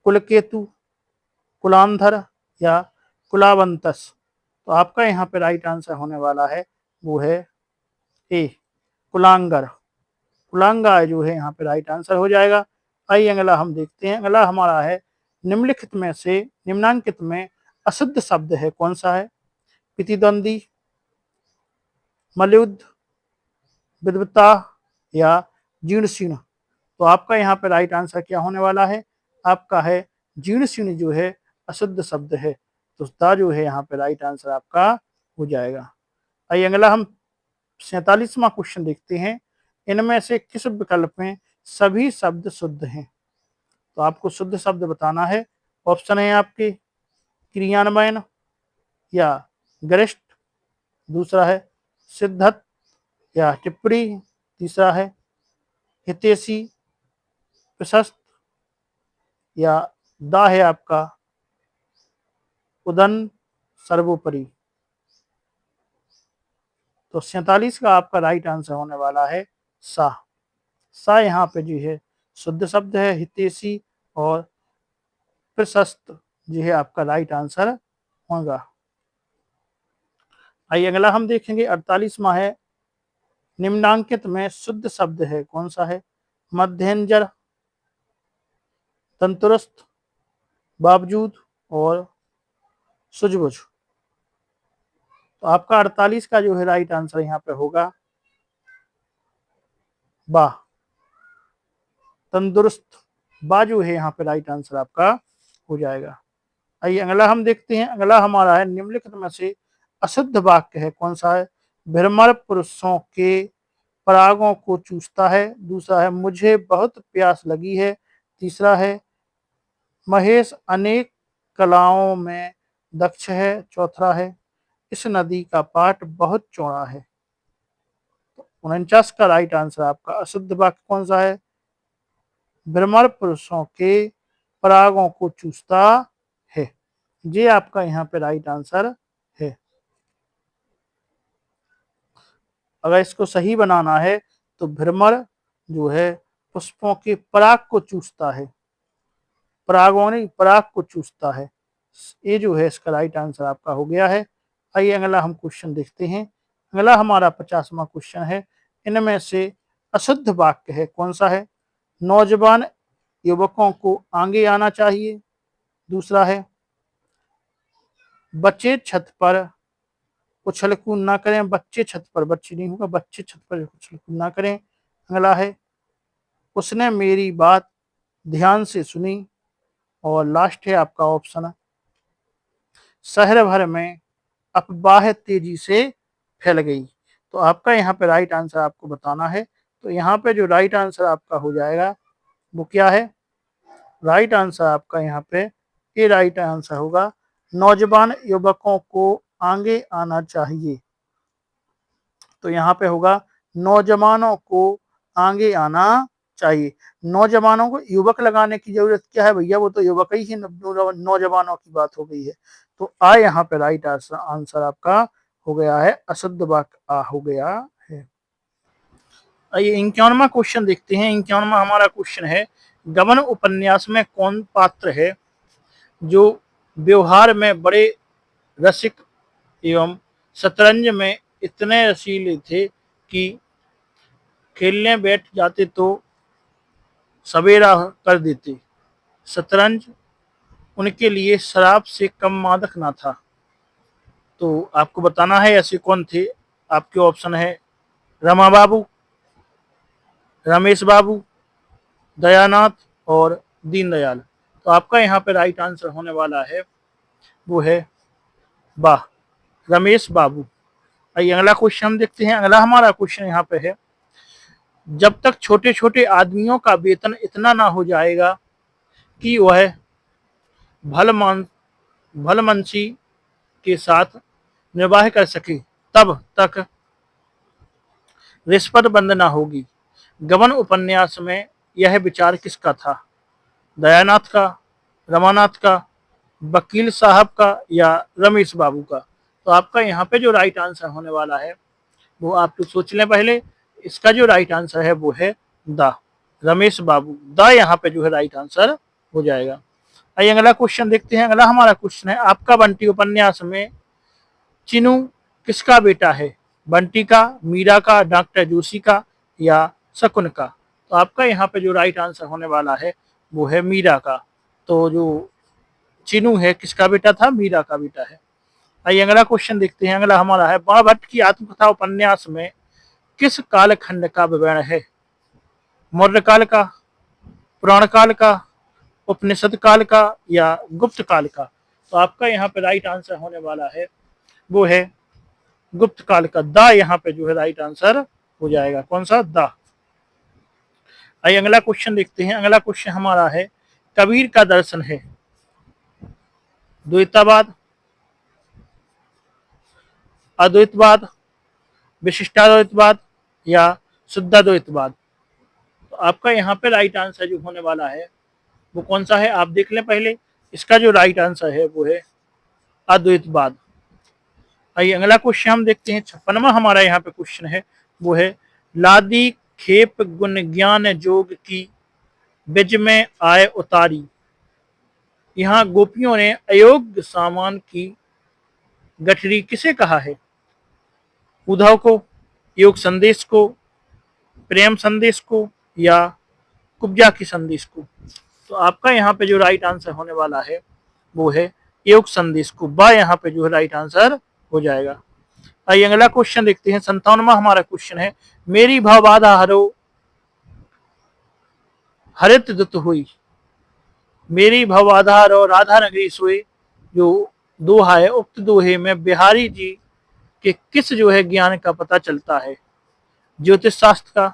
Speaker 1: कुलकेतु, कुलांधर या कुलावंतस। तो आपका यहाँ पे राइट आंसर होने वाला है वो है ए, कुलांगर। कुलांगा जो है यहाँ पे राइट आंसर हो जाएगा। आइए अगला हम देखते हैं। अगला हमारा है, निम्नलिखित में से निम्नांकित में अशुद्ध शब्द है। कौन सा है? प्रतिद्वंदी, मलयुद्ध, विद्वता या जीर्ण। तो आपका यहाँ पे राइट आंसर क्या होने वाला है? आपका है जीर्ण जो है अशुद्ध शब्द है। तो दा जो है यहाँ पे राइट आंसर आपका हो जाएगा। आइए अगला हम 47वां क्वेश्चन देखते हैं, इनमें से किस विकल्प में सभी शब्द शुद्ध हैं? तो आपको शुद्ध शब्द बताना है। ऑप्शन है आपके क्रियान्वयन या गरिष्ठ, दूसरा है सिद्धत या टिप्पणी, तीसरा है हितैषी, प्रशस्त या दा है आपका उदन सर्वोपरि। तो 47 का आपका राइट आंसर होने वाला है सा। सा यहाँ पे जो है शुद्ध शब्द है, हितैषी और प्रशस्त जो है आपका राइट आंसर होगा। आइए अगला हम देखेंगे 48वां है, निम्नांकित में शुद्ध शब्द है। कौन सा है? मध्यंजर, तंतुरुस्त, बावजूद और सूझबूझ। तो आपका 48 का जो है राइट आंसर यहाँ पे होगा बा, तंदुरुस्त। बा जो है यहाँ पे राइट आंसर आपका हो जाएगा। आइए अगला हम देखते हैं। अगला हमारा है, निम्नलिखित में से अशुद्ध वाक्य है। कौन सा है? भ्रमर पुरुषों के परागों को चूसता है, दूसरा है मुझे बहुत प्यास लगी है, तीसरा है महेश अनेक कलाओं में दक्ष है, चौथा है इस नदी का पाट बहुत चौड़ा है। 49 का राइट आंसर आपका अशुद्ध वाक्य कौन सा है? भ्रमर पुरुषों के परागों को चूसता है। ये आपका यहाँ पे राइट आंसर है। अगर इसको सही बनाना है तो भ्रमर जो है पुष्पों के पराग को चूसता है, परागों ने पराग को चूसता है। ये जो है इसका राइट आंसर आपका हो गया है। आइए अगला हम क्वेश्चन देखते हैं। अगला हमारा 50वां क्वेश्चन है, इनमें से अशुद्ध वाक्य है। कौन सा है? नौजवान युवकों को आगे आना चाहिए, दूसरा है बच्चे छत पर उछल कूद ना करें, बच्चे छत पर, बच्चे नहीं होगा, बच्चे छत पर उछल कूद ना करें। अगला है उसने मेरी बात ध्यान से सुनी और लास्ट है आपका ऑप्शन शहर भर में अफवाह तेजी से फैल गई। तो आपका यहाँ पे राइट आंसर आपको बताना है। तो यहाँ पे जो राइट आंसर आपका हो जाएगा वो क्या है? राइट आंसर आपका यहाँ पे ये राइट आंसर होगा नौजवान युवकों को आगे आना चाहिए। तो यहाँ पे होगा नौजवानों को आगे आना चाहिए। नौजवानों को युवक लगाने की जरूरत क्या है भैया? वो तो युवक ही नौजवानों की बात हो गई है। तो आ यहाँ पे राइट आंसर आपका हो गया है अशुद्ध वाक्य आ हो गया है। आइए 51वां क्वेश्चन देखते हैं। 51वां हमारा क्वेश्चन है, गबन उपन्यास में कौन पात्र है जो व्यवहार में बड़े रसिक एवं शतरंज में इतने रसीले थे कि खेलने बैठ जाते तो सवेरा कर देते। शतरंज उनके लिए शराब से कम मादक ना था। तो आपको बताना है ऐसे कौन थे। आपके ऑप्शन है रमा बाबू, रमेश बाबू, दयानाथ और दीनदयाल। तो आपका यहाँ पे राइट आंसर होने वाला है वो है वाह, रमेश बाबू। आइए अगला क्वेश्चन हम देखते हैं। अगला हमारा क्वेश्चन यहाँ पे है, जब तक छोटे छोटे आदमियों का वेतन इतना ना हो जाएगा कि वह भलमान भलमनसी के साथ निर्वाह कर सके, तब तक रिश्वत बंद ना होगी। गबन उपन्यास में यह विचार किसका था? दयानाथ का, रमानाथ का, वकील साहब का या रमेश बाबू का? तो आपका यहाँ पे जो राइट आंसर होने वाला है वो आप लोग सोच लें पहले। इसका जो राइट आंसर है वो है द रमेश बाबू। द यहाँ पे जो है राइट आंसर हो जाएगा। आइए अगला क्वेश्चन देखते हैं। अगला हमारा क्वेश्चन है, आपका बंटी उपन्यास में चिनू किसका बेटा है? बंटी का, मीरा का, डॉक्टर जोशी का या शकुन का? तो आपका यहाँ पे जो राइट आंसर होने वाला है वो है मीरा का। तो जो चिनू है किसका बेटा था? मीरा का बेटा है। आइए अगला क्वेश्चन देखते हैं। अगला हमारा है, बाणभट्ट की आत्मकथा उपन्यास में किस कालखंड का विवरण है? मौर्य काल का, पुराण काल का, उपनिषद काल का या गुप्त काल का? तो आपका यहाँ पे राइट आंसर होने वाला है वो है गुप्त काल का। द यहाँ पे जो है राइट आंसर हो जाएगा। कौन सा? द। आइए अगला क्वेश्चन देखते हैं। अगला क्वेश्चन हमारा है, कबीर का दर्शन है द्वैतवाद, अद्वैतवाद, विशिष्टाद्वैतवाद या शुद्धाद्वैतवाद? तो आपका यहाँ पे राइट आंसर जो होने वाला है वो कौन सा है? आप देख लें पहले। इसका जो राइट आंसर है वो है अद्वैतवाद। आइए अगला क्वेश्चन हम देखते हैं। 56वां हमारा यहाँ पे क्वेश्चन है वो है, लादी खेप गुण ज्ञान जोग की बिज में आए उतारी। यहाँ गोपियों ने अयोग्य सामान की गठरी किसे कहा है? उद्धव को, योग संदेश को, प्रेम संदेश को या कुब्जा की संदेश को? तो आपका यहाँ पे जो राइट आंसर होने वाला है वो है योग संदेश को। बा यहाँ पे जो है राइट आंसर हो जाएगा। आइए अगला क्वेश्चन देखते हैं। 57वां हमारा क्वेश्चन है, मेरी भवबाधा हरो हरित दुत हुई। मेरी भवबाधा हरो राधा नगरी सोए जो दोहा है, उक्त दोहे में बिहारी जी के किस जो है ज्ञान का पता चलता है? ज्योतिष शास्त्र का,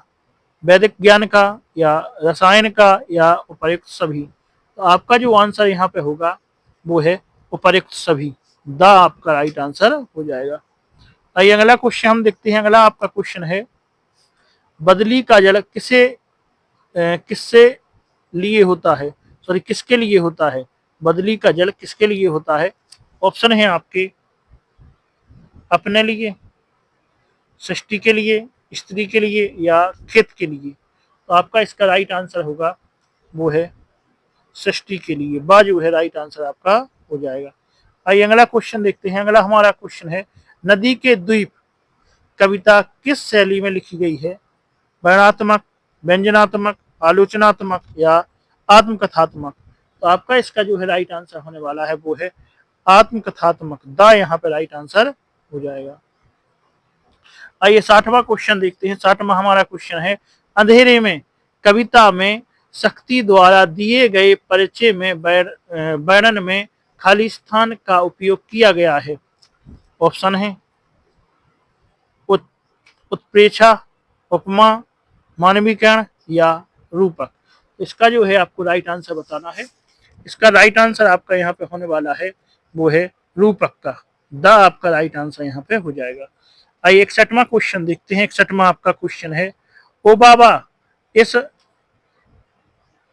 Speaker 1: वैदिक ज्ञान का या रसायन का या उपर्युक्त सभी? तो आपका जो आंसर यहाँ पे होगा वो है उपर्युक्त सभी। द आपका राइट आंसर हो जाएगा। आइए अगला क्वेश्चन हम देखते हैं। अगला आपका क्वेश्चन है, बदली का जल किससे लिए होता है? सॉरी, किसके लिए होता है? बदली का जल किसके लिए होता है? ऑप्शन है आपके, अपने लिए, सृष्टि के लिए, स्त्री के लिए या खेत के लिए? तो आपका इसका राइट आंसर होगा वो है सृष्टि के लिए। बाजू है राइट आंसर आपका हो जाएगा। आइए अगला क्वेश्चन देखते हैं। अगला हमारा क्वेश्चन है, नदी के द्वीप कविता किस शैली में लिखी गई है? वर्णात्मक, व्यंजनात्मक, आलोचनात्मक या आत्मकथात्मक? तो आपका इसका जो है राइट आंसर होने वाला है वो है आत्मकथात्मक। द यहाँ पे राइट आंसर हो जाएगा। आइए 60वां क्वेश्चन देखते हैं। 60वां हमारा क्वेश्चन है, अंधेरे में कविता में शक्ति द्वारा दिए गए परिचय में वर्णन में खाली स्थान का उपयोग किया गया है। ऑप्शन है उत्प्रेक्षा, उपमा, मानवीकरण या रूपक? इसका जो है आपको राइट आंसर बताना है। इसका राइट आंसर आपका यहाँ पे होने वाला है वो है रूपक का। द आपका राइट आंसर यहाँ पे हो जाएगा। आइए 61वां क्वेश्चन देखते हैं। 61वां आपका क्वेश्चन है, ओ बाबा इस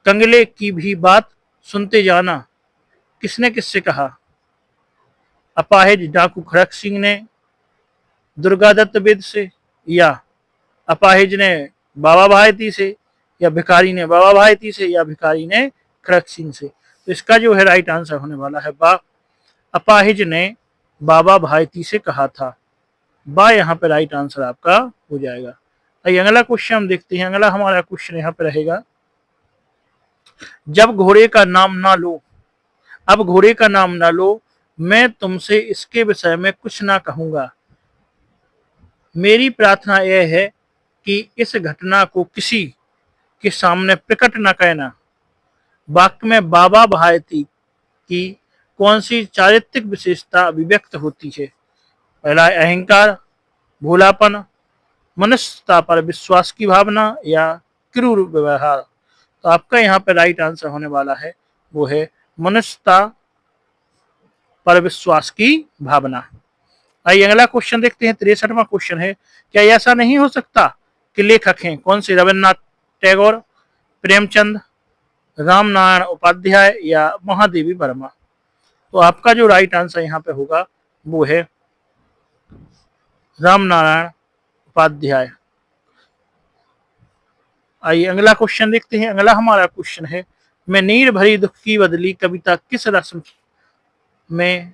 Speaker 1: कंगले की भी बात सुनते जाना किसने किससे कहा? अपाहिज डाकू खड़क सिंह ने दुर्गादत्त वेद से या अपाहिज ने बाबा भारती से या भिखारी ने बाबा भारती से या भिखारी ने खड़क सिंह से? तो इसका जो है राइट आंसर होने वाला है बा, अपाहिज ने बाबा भारती से कहा था। बा यहाँ पे राइट आंसर आपका हो जाएगा। आइए अगला क्वेश्चन हम देखते हैं। अगला हमारा क्वेश्चन यहाँ पे रहेगा, जब घोड़े का नाम ना लो, अब घोड़े का नाम ना लो, मैं तुमसे इसके विषय में कुछ ना कहूंगा। मेरी प्रार्थना यह है कि इस घटना को किसी के सामने प्रकट न कहना। वाक्य में बाबा भारती की कौन सी चारित्रिक विशेषता अभिव्यक्त होती है? पहला है अहंकार, भोलापन, मनुष्यता पर विश्वास की भावना या क्रूर व्यवहार। तो आपका यहाँ पे राइट आंसर होने वाला है वो है मनुष्यता पर विश्वास की भावना। आइए अगला क्वेश्चन देखते हैं। 63वां क्वेश्चन है, क्या ऐसा नहीं हो सकता कि लेखक हैं कौन से? रविन्द्रनाथ टैगोर, प्रेमचंद, रामनारायण उपाध्याय या महादेवी वर्मा। तो आपका जो राइट आंसर यहाँ पे होगा वो है रामनारायण उपाध्याय। आइए अगला क्वेश्चन देखते हैं। अगला हमारा क्वेश्चन है, मैं नीर भरी दुख की बदली कविता किस रस में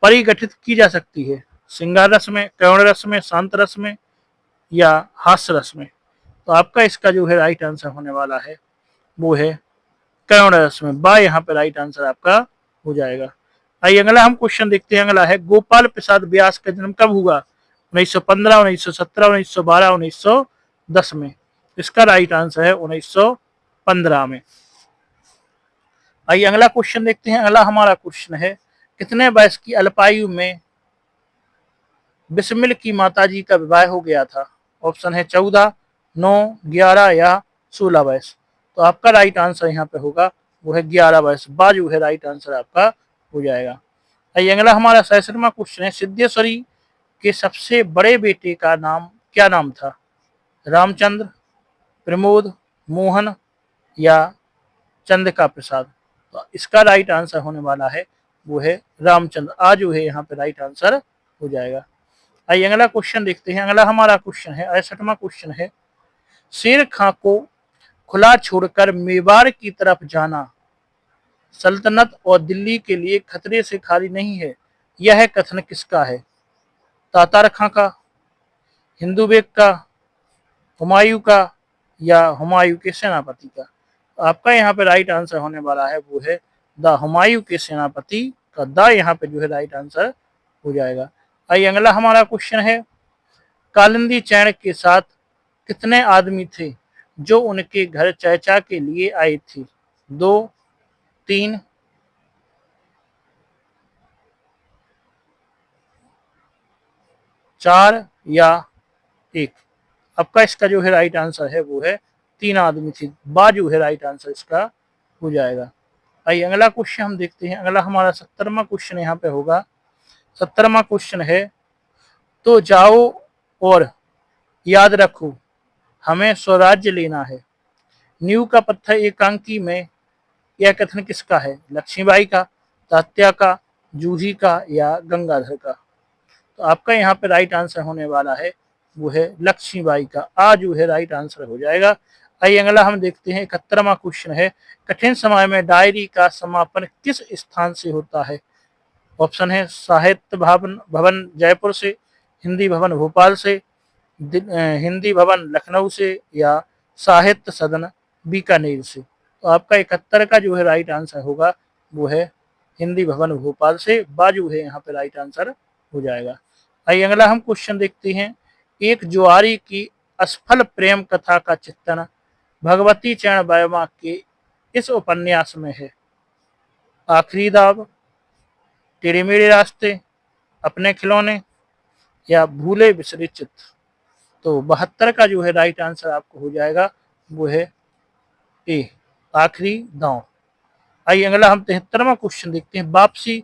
Speaker 1: परिगठित की जा सकती है? श्रृंगार रस में, करुण रस में, शांत रस में या हास्य रस में। तो आपका इसका जो है राइट आंसर होने वाला है वो है करुण रस में। बा यहाँ पे राइट आंसर आपका हो जाएगा। आइए अगला हम क्वेश्चन देखते हैं। अगला है, गोपाल प्रसाद व्यास का जन्म कब हुआ? 1915, 1917, 1912, 1910 में। इसका राइट आंसर है 1915 में। आइए अगला क्वेश्चन देखते हैं। अगला हमारा क्वेश्चन है, कितने वर्ष की अल्पायु में बिस्मिल की माताजी का विवाह हो गया था? ऑप्शन है 14, 9, 11 या 16 वर्ष। तो आपका राइट आंसर यहाँ पे होगा वो है 11 वर्ष। बाजू है राइट आंसर आपका हो जाएगा। आइए अगला हमारा 67वां क्वेश्चन है, सिद्धेश्वरी के सबसे बड़े बेटे का नाम क्या नाम था? रामचंद्र, प्रमोद, मोहन या चंद्रिका प्रसाद। तो इसका राइट आंसर होने वाला है वो है रामचंद्र। आज जो है यहाँ पे राइट आंसर हो जाएगा। आइए अगला क्वेश्चन देखते हैं। अगला हमारा क्वेश्चन है 68वां क्वेश्चन है, शेर खां को खुला छोड़कर मेवाड़ की तरफ जाना सल्तनत और दिल्ली के लिए खतरे से खाली नहीं है। यह कथन किसका है? तातार खां का, हिंदू बेग का, हुमायूं का या हुमायूं के सेनापति का। तो आपका यहाँ पे राइट आंसर होने वाला है वो है द हुमायूं के सेनापति का। द यहाँ पे जो है राइट आंसर हो जाएगा। आइए अगला हमारा क्वेश्चन है, कालिंदी चैन के साथ कितने आदमी थे जो उनके घर चर्चा के लिए आए थे? 2, 3, 4 या 1। आपका इसका जो है राइट आंसर है वो है 3 आदमी थे। बाजू है राइट आंसर इसका हो जाएगा। आइए अगला क्वेश्चन हम देखते हैं। अगला हमारा 70वां क्वेश्चन यहाँ पे होगा। 70वां क्वेश्चन है, तो जाओ और याद रखो हमें स्वराज्य लेना है। नींव का पत्थर एकांकी में यह कथन किसका है? लक्ष्मीबाई का, तात्या का, जूही का या गंगाधर का। तो आपका यहाँ पे राइट आंसर होने वाला है वो है लक्ष्मीबाई का। आज जो है राइट आंसर हो जाएगा। आइए अगला हम देखते हैं। 71वां क्वेश्चन है, कठिन समय में डायरी का समापन किस स्थान से होता है? ऑप्शन है साहित्य भवन जयपुर से, हिंदी भवन भोपाल से, हिंदी भवन लखनऊ से या साहित्य सदन बीकानेर से। तो आपका 71 का जो है राइट आंसर होगा वो है हिंदी भवन भोपाल से। बाजू है यहाँ पे राइट आंसर हो जाएगा। आइए अगला हम क्वेश्चन देखते हैं। एक जुआरी की असफल प्रेम कथा का चित्रण भगवती चरण वर्मा के इस उपन्यास में है। आखिरी दाव, तेरे मेरे रास्ते, अपने खिलौने या भूले बिसरे चित्र। तो 72 का जो है राइट आंसर आपको हो जाएगा वो है ए, आखिरी दांव। आइए अगला हम 73वां क्वेश्चन देखते हैं। वापसी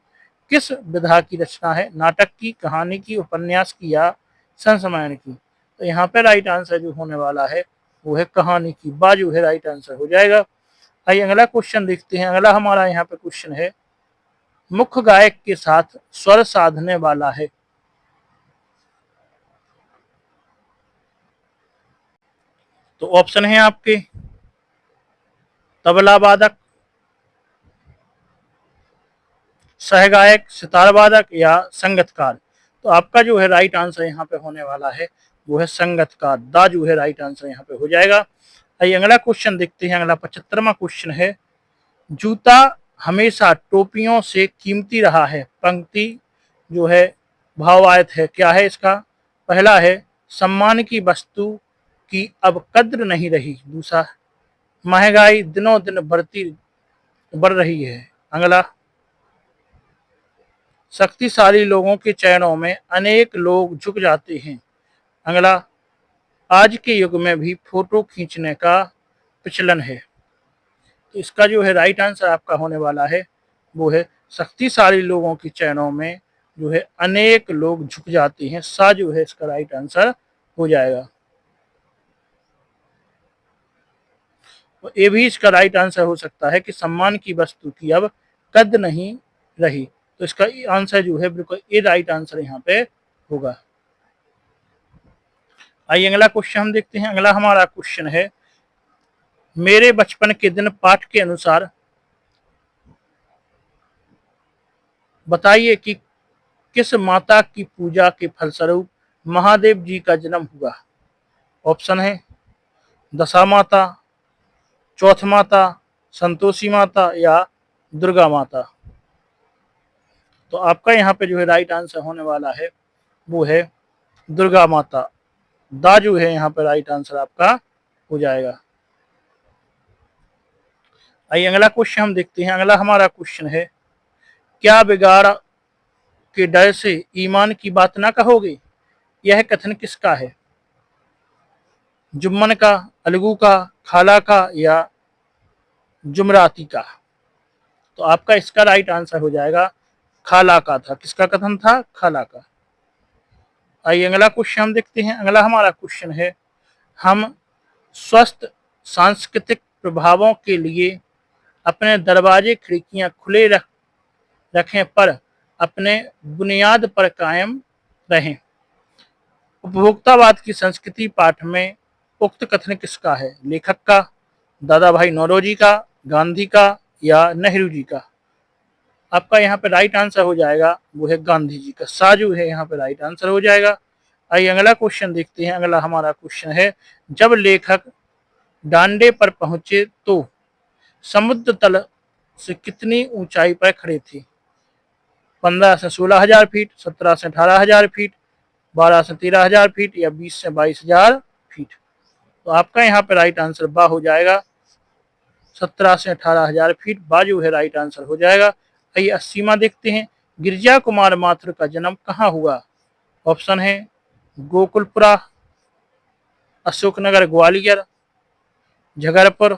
Speaker 1: किस विधा की रचना है? नाटक की, कहानी की, उपन्यास की या संस्मरण की। तो यहाँ पे राइट आंसर जो होने वाला है वो है कहानी की। बाजू है राइट आंसर हो जाएगा। आइए अगला क्वेश्चन देखते हैं। अगला हमारा यहाँ पे क्वेश्चन है, मुख्य गायक के साथ स्वर साधने वाला है। तो ऑप्शन है आपके तबला वादक, सहगायक, सितार वादक या संगतकार। तो आपका जो है राइट आंसर यहाँ पे होने वाला है वो है संगत का। दा जो है राइट आंसर यहाँ पे हो जाएगा। आइए अगला क्वेश्चन देखते हैं। अगला 75वां क्वेश्चन है, जूता हमेशा टोपियों से कीमती रहा है। पंक्ति जो है भावार्थ है, क्या है इसका? पहला है सम्मान की वस्तु की अब कद्र नहीं रही। दूसरा, महंगाई दिनों दिन बढ़ रही है। अगला, शक्तिशाली लोगों के चरणों में अनेक लोग झुक जाते हैं। अगला, आज के युग में भी फोटो खींचने का प्रचलन है। तो इसका जो है राइट आंसर आपका होने वाला है वो है शक्तिशाली लोगों के चरणों में जो है अनेक लोग झुक जाते हैं। सा जो है इसका राइट आंसर हो जाएगा। तो ये भी इसका राइट आंसर हो सकता है कि सम्मान की वस्तु की अब कद्र नहीं रही। तो इसका आंसर जो है बिल्कुल ये राइट आंसर यहाँ पे होगा। आइए अगला क्वेश्चन हम देखते हैं। अगला हमारा क्वेश्चन है, मेरे बचपन के दिन पाठ के अनुसार बताइए कि किस माता की पूजा के फलस्वरूप महादेव जी का जन्म हुआ। ऑप्शन है दशा माता, चौथ माता, संतोषी माता या दुर्गा माता। तो आपका यहाँ पे जो है राइट आंसर होने वाला है वो है दुर्गा माता। दा जो है यहाँ पे राइट आंसर आपका हो जाएगा। आइए अगला क्वेश्चन हम देखते हैं। अगला हमारा क्वेश्चन है, क्या बिगाड़ के डर से ईमान की बात ना कहोगे? यह कथन किसका है? जुम्मन का, अलगू का, खाला का या जुमराती का? तो आपका इसका राइट आंसर हो जाएगा खाला का था। किसका कथन था? खाला का। आइए अगला क्वेश्चन हम देखते हैं। अगला हमारा क्वेश्चन है, हम स्वस्थ सांस्कृतिक प्रभावों के लिए अपने दरवाजे खिड़कियां खुले रखें पर अपने बुनियाद पर कायम रहें। उपभोक्तावाद की संस्कृति पाठ में उक्त कथन किसका है? लेखक का, दादा भाई नौरोजी का, गांधी का या नेहरू जी का? आपका यहाँ पे राइट आंसर हो जाएगा वो है गांधी जी का। साजू है यहाँ पे राइट आंसर हो जाएगा। आइए अगला क्वेश्चन देखते हैं। अगला हमारा क्वेश्चन है, जब लेखक डांडे पर पहुंचे तो समुद्र तल से कितनी ऊंचाई पर खड़े थे? 15 से 16,000 फीट, 17 से 18,000 फीट, 12 से 13,000 फीट या 20 से 22,000 फीट? तो आपका यहाँ पे राइट आंसर बा हो जाएगा। 17 से 18,000 फीट बाजू है राइट आंसर हो जाएगा। आइए 80वां देखते हैं। गिरिजा कुमार माथुर का जन्म कहाँ हुआ? ऑप्शन है गोकुलपुरा, अशोकनगर ग्वालियर, झगरपुर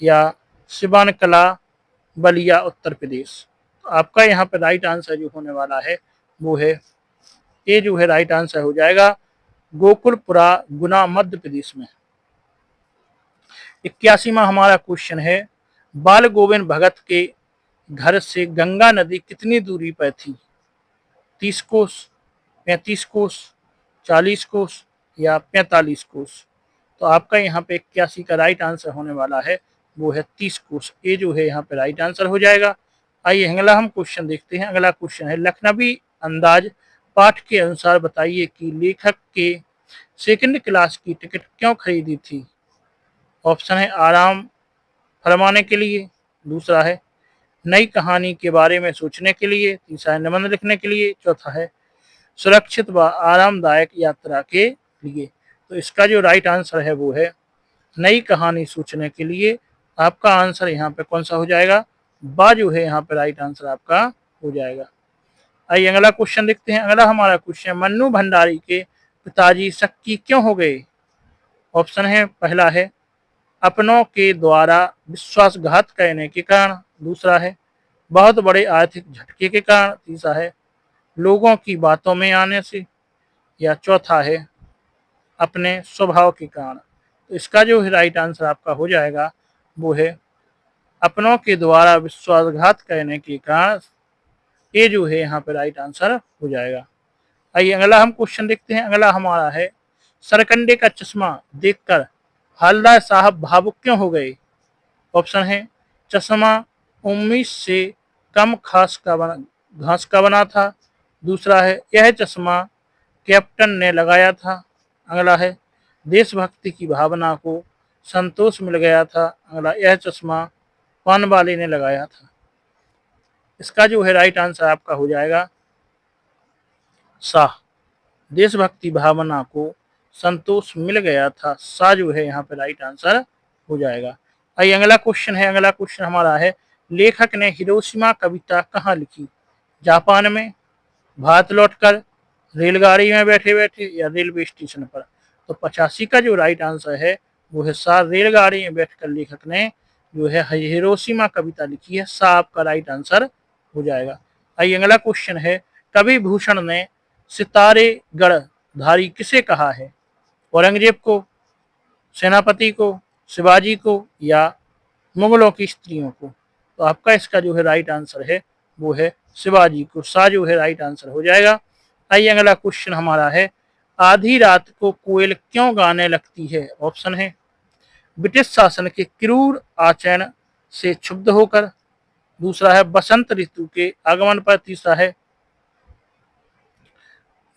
Speaker 1: या सिवान कला बलिया उत्तर प्रदेश? तो आपका यहाँ पे राइट आंसर जो होने वाला है वो है ये जो है राइट आंसर हो जाएगा गोकुलपुरा, गुना, मध्य प्रदेश में। 81वां हमारा क्वेश्चन है, बाल गोविंद भगत के घर से गंगा नदी कितनी दूरी पर थी? 30 कोस, 35 कोस, 40 कोस या 45 कोस? तो आपका यहाँ पे 81 का राइट आंसर होने वाला है वो है 30 कोस। ये जो है यहाँ पे राइट आंसर हो जाएगा। आइए अगला हम क्वेश्चन देखते हैं। अगला क्वेश्चन है, लखनवी अंदाज पाठ के अनुसार बताइए कि लेखक के सेकंड क्लास की टिकट क्यों खरीदी थी? ऑप्शन है आराम फरमाने के लिए, दूसरा है नई कहानी के बारे में सोचने के लिए, तीसरा है निबंध लिखने के लिए, चौथा है सुरक्षित व आरामदायक यात्रा के लिए। तो इसका जो राइट आंसर है वो है नई कहानी सोचने के लिए। आपका आंसर यहाँ पे कौन सा हो जाएगा? बा जो है यहाँ पे राइट आंसर आपका हो जाएगा। आइए अगला क्वेश्चन देखते हैं। अगला हमारा क्वेश्चन, मन्नू भंडारी के पिताजी शक्की क्यों हो गए? ऑप्शन है पहला है अपनों के द्वारा विश्वासघात करने के कारण, दूसरा है बहुत बड़े आर्थिक झटके के कारण, तीसरा है लोगों की बातों में आने से, या चौथा है अपने स्वभाव के कारण। तो इसका जो है राइट आंसर आपका हो जाएगा वो है अपनों के द्वारा विश्वासघात करने के कारण। ये जो है यहाँ पे राइट आंसर हो जाएगा। आइए अगला हम क्वेश्चन देखते हैं। अगला हमारा है, सरकंडे का चश्मा देखकर हवलदार साहब भावुक क्यों हो गए? ऑप्शन है चश्मा उम्मीद से कम घास का बना था, दूसरा है यह चश्मा कैप्टन ने लगाया था, अगला है देशभक्ति की भावना को संतोष मिल गया था। अगला यह चश्मा पान वाले ने लगाया था। इसका जो है राइट आंसर आपका हो जाएगा सा। देशभक्ति भावना को संतोष मिल गया था, सा जो है यहाँ पे राइट आंसर हो जाएगा। आइए अगला क्वेश्चन है। अगला क्वेश्चन हमारा है लेखक ने हिरोशिमा कविता कहाँ लिखी? जापान में, भारत लौटकर, रेलगाड़ी में बैठे बैठे या रेलवे स्टेशन पर? तो 85 का जो राइट आंसर है वो है सा। रेलगाड़ी में बैठकर लेखक ने जो है हिरोशिमा कविता लिखी है, सा आपका राइट आंसर हो जाएगा। आइए अगला क्वेश्चन है कवि भूषण ने सितारे गढ़धारी किसे कहा है? औरंगजेब को, सेनापति को, शिवाजी को या मुगलों की स्त्रियों को? तो आपका इसका जो है राइट आंसर है वो है शिवाजी को, सा जो है राइट आंसर हो जाएगा। आइए अगला क्वेश्चन हमारा है आधी रात को कोयल क्यों गाने लगती है? ऑप्शन है ब्रिटिश शासन के क्रूर आचरण से क्षुब्ध होकर, दूसरा है बसंत ऋतु के आगमन पर, तीसरा है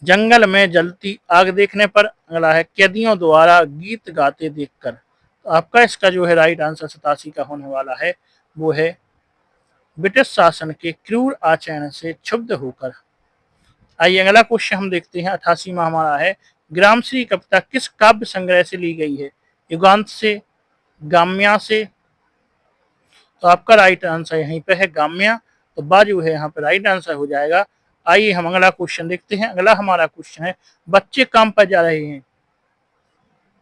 Speaker 1: जंगल में जलती आग देखने पर, अगला है कैदियों द्वारा गीत गाते देखकर। तो आपका इसका जो है राइट आंसर 87 का होने वाला है वो है ब्रिटिश शासन के क्रूर आचरण से क्षुब्ध होकर। आइए अगला क्वेश्चन हम देखते हैं। 88 में हमारा है ग्रामश्री कविता किस काव्य संग्रह से ली गई है? युगांत से, गाम्या से? तो आपका राइट आंसर यहीं पे है गाम्या, तो बाजू है यहाँ पे राइट आंसर हो जाएगा। आइए हम अगला क्वेश्चन देखते हैं। अगला हमारा क्वेश्चन है बच्चे काम पर जा रहे हैं,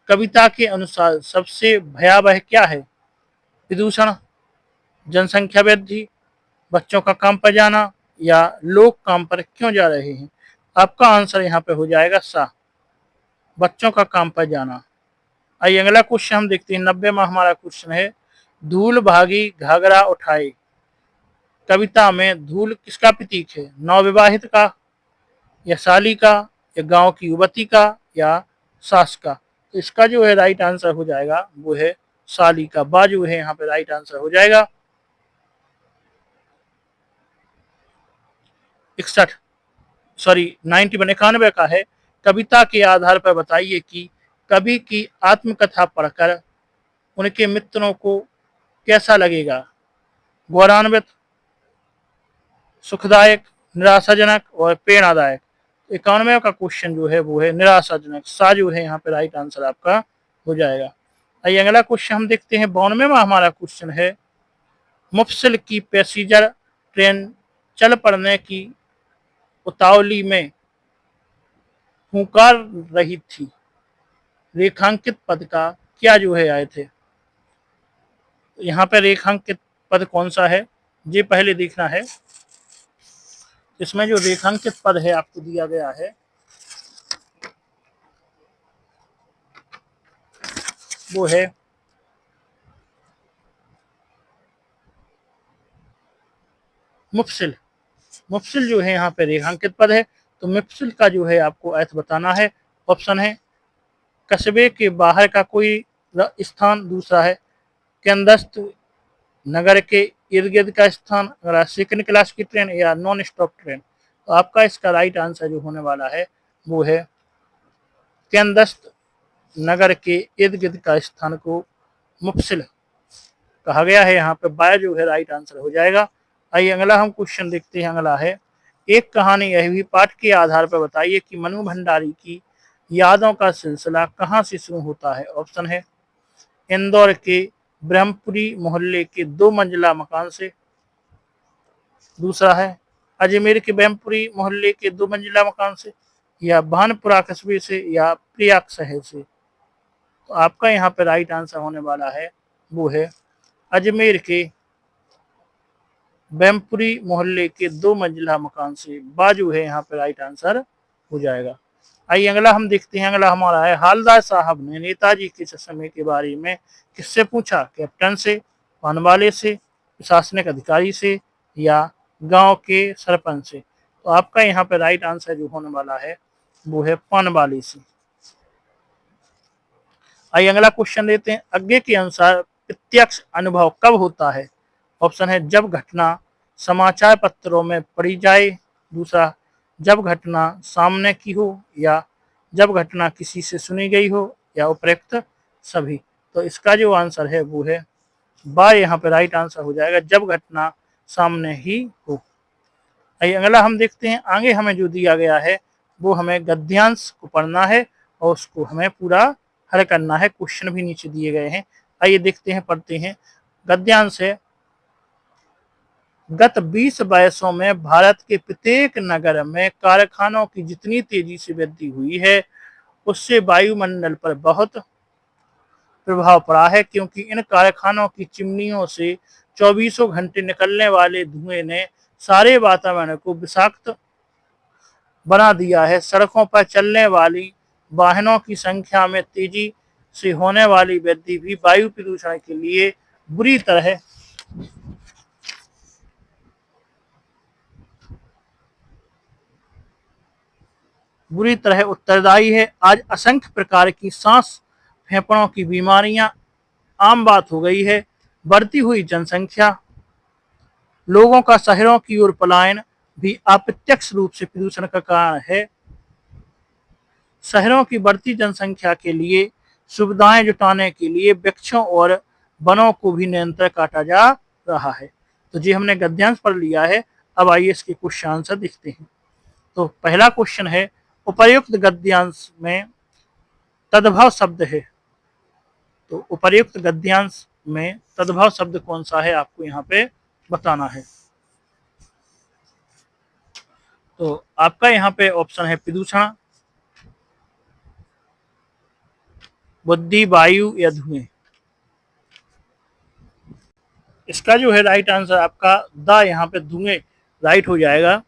Speaker 1: कविता के अनुसार सबसे भयावह क्या है? प्रदूषण, जनसंख्या वृद्धि, बच्चों का काम पर जाना या लोग काम पर क्यों जा रहे हैं? आपका आंसर यहाँ पे हो जाएगा सा, बच्चों का काम पर जाना। आइए अगला क्वेश्चन हम देखते हैं। 90 में हमारा क्वेश्चन है धूल भागी घाघरा उठाए कविता में धूल किसका प्रतीक है? नवविवाहित का, या साली का, या गांव की युवती का, या सास का? तो इसका जो है राइट आंसर हो जाएगा वो है साली का, बाजू है यहाँ पे राइट आंसर हो जाएगा। 91 का है कविता के आधार पर बताइए कि कवि की आत्मकथा पढ़कर उनके मित्रों को कैसा लगेगा? गौरवान्वित, सुखदायक, निराशाजनक और प्रेरणादायक? 91 का क्वेश्चन जो है वो है निराशाजनक, सा जो है यहाँ पे राइट आंसर आपका हो जाएगा। आइए अगला क्वेश्चन हम देखते हैं। 92 में हमारा क्वेश्चन है मुफस्सिल की पैसेंजर ट्रेन चल पड़ने की उतावली में हुंकार रही थी, रेखांकित पद का क्या जो है आए थे? यहाँ पे रेखांकित पद कौन सा है ये पहले देखना है। इसमें जो रेखांकित पद है आपको दिया गया है वो है मुफस्सिल। मुफस्सिल जो है यहाँ पे रेखांकित पद है, तो मुफस्सिल का जो है आपको अर्थ बताना है। ऑप्शन है कस्बे के बाहर का कोई स्थान, दूसरा है केंद्रस्थ नगर के इर्द गिर्द का स्थान, अगर सेकंड क्लास की ट्रेन, या नॉन स्टॉप ट्रेन? तो आपका इसका राइट आंसर जो होने वाला है वो है केंद्रस्थ नगर के इर्द गिर्द का स्थान को मुफस्सिल कहा गया है। यहाँ पे बाय जो है राइट आंसर हो जाएगा। आइए अगला हम क्वेश्चन देखते हैं। अगला है एक कहानी यह भी पाठ के आधार पर बताइए कि मनु भंडारी की यादों का सिलसिला कहाँ से शुरू होता है? ऑप्शन है इंदौर के ब्रह्मपुरी मोहल्ले के 2 मंजिला मकान से, दूसरा है अजमेर के ब्रह्मपुरी मोहल्ले के 2 मंजिला मकान से, या भानपुरा कस्बे से, या प्रयाग शहर से? तो आपका यहाँ पे राइट आंसर होने वाला है वो है अजमेर के ब्रह्मपुरी मोहल्ले के 2 मंजिला मकान से, बाजू है यहाँ पे राइट आंसर हो जाएगा। आइए अगला हम देखते हैं। अगला हमारा है हालदार साहब ने नेताजी के चश्मे के बारे में किससे पूछा? कैप्टन से, पानवाले से, प्रशासनिक अधिकारी से, या गांव के सरपंच से? तो आपका यहाँ पे राइट आंसर जो होने वाला है वो है पानवाले से। आइए अगला क्वेश्चन देते हैं। आगे के अनुसार प्रत्यक्ष अनुभव कब होता है? ऑप्शन है जब घटना समाचार पत्रों में पढ़ी जाए, दूसरा जब घटना सामने की हो, या जब घटना किसी से सुनी गई हो या उपरोक्त सभी। तो इसका जो आंसर है वो है बा, यहाँ पे राइट आंसर हो जाएगा जब घटना सामने ही हो। आइए अगला हम देखते हैं। आगे हमें जो दिया गया है वो हमें गद्यांश को पढ़ना है और उसको हमें पूरा हल करना है। क्वेश्चन भी नीचे दिए गए हैं, आइए देखते हैं, पढ़ते हैं। गद्यांश है, गत 20 वर्षों में भारत के प्रत्येक नगर में कारखानों की जितनी तेजी से वृद्धि हुई है उससे वायुमंडल पर बहुत प्रभाव पड़ा है, क्योंकि इन कारखानों की चिमनियों से 24 घंटे निकलने वाले धुएं ने सारे वातावरण को विषाक्त बना दिया है। सड़कों पर चलने वाली वाहनों की संख्या में तेजी से होने वाली वृद्धि भी वायु प्रदूषण के लिए बुरी तरह उत्तरदायी है। आज असंख्य प्रकार की सांस फेफड़ों की बीमारियां आम बात हो गई है। बढ़ती हुई जनसंख्या, लोगों का शहरों की ओर पलायन भी अप्रत्यक्ष रूप से प्रदूषण का कारण है। शहरों की बढ़ती जनसंख्या के लिए सुविधाएं जुटाने के लिए वृक्षों और वनों को भी निरंतर काटा जा रहा है। तो जी हमने गद्यांश पढ़ लिया है। अब आइए इसके क्वेश्चन आंसर देखते हैं। तो पहला क्वेश्चन है, उपर्युक्त गद्यांश में तद्भव शब्द है। तो उपर्युक्त गद्यांश में तद्भव शब्द कौन सा है आपको यहाँ पे बताना है। तो आपका यहाँ पे ऑप्शन है प्रदूषण, बुद्धि, वायु या धुएं। इसका जो है राइट आंसर आपका द, यहाँ पे धुएं राइट हो जाएगा।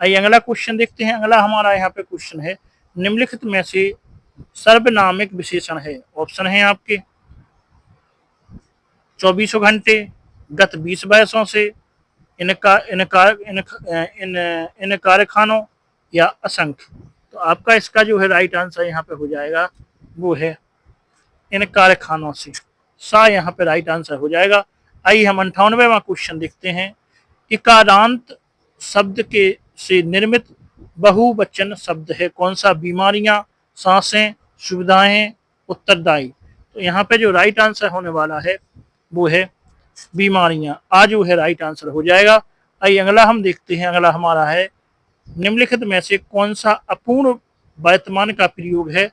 Speaker 1: आइए अगला क्वेश्चन देखते हैं। अगला हमारा यहाँ पे क्वेश्चन है, निम्नलिखित में से सर्वनामिक विशेषण है। ऑप्शन है आपके 24 घंटे, गत 20 वर्षों से, इन कारखानों या असंख्य। तो आपका इसका जो है राइट आंसर यहाँ पे हो जाएगा वो है इन कारखानों से। सा यहाँ पे राइट आंसर हो जाएगा। आइए हम 98वां क्वेश्चन देखते हैं। इकारांत शब्द के से निर्मित बहुवचन शब्द है कौन सा? बीमारियां, सांसें, सुविधाएं, उत्तरदायी। तो यहाँ पे जो राइट आंसर होने वाला है वो है बीमारियां। आज जो है राइट आंसर हो जाएगा। आइए अगला हम देखते हैं। अगला हमारा है, निम्नलिखित में से कौन सा अपूर्ण वर्तमान का प्रयोग है?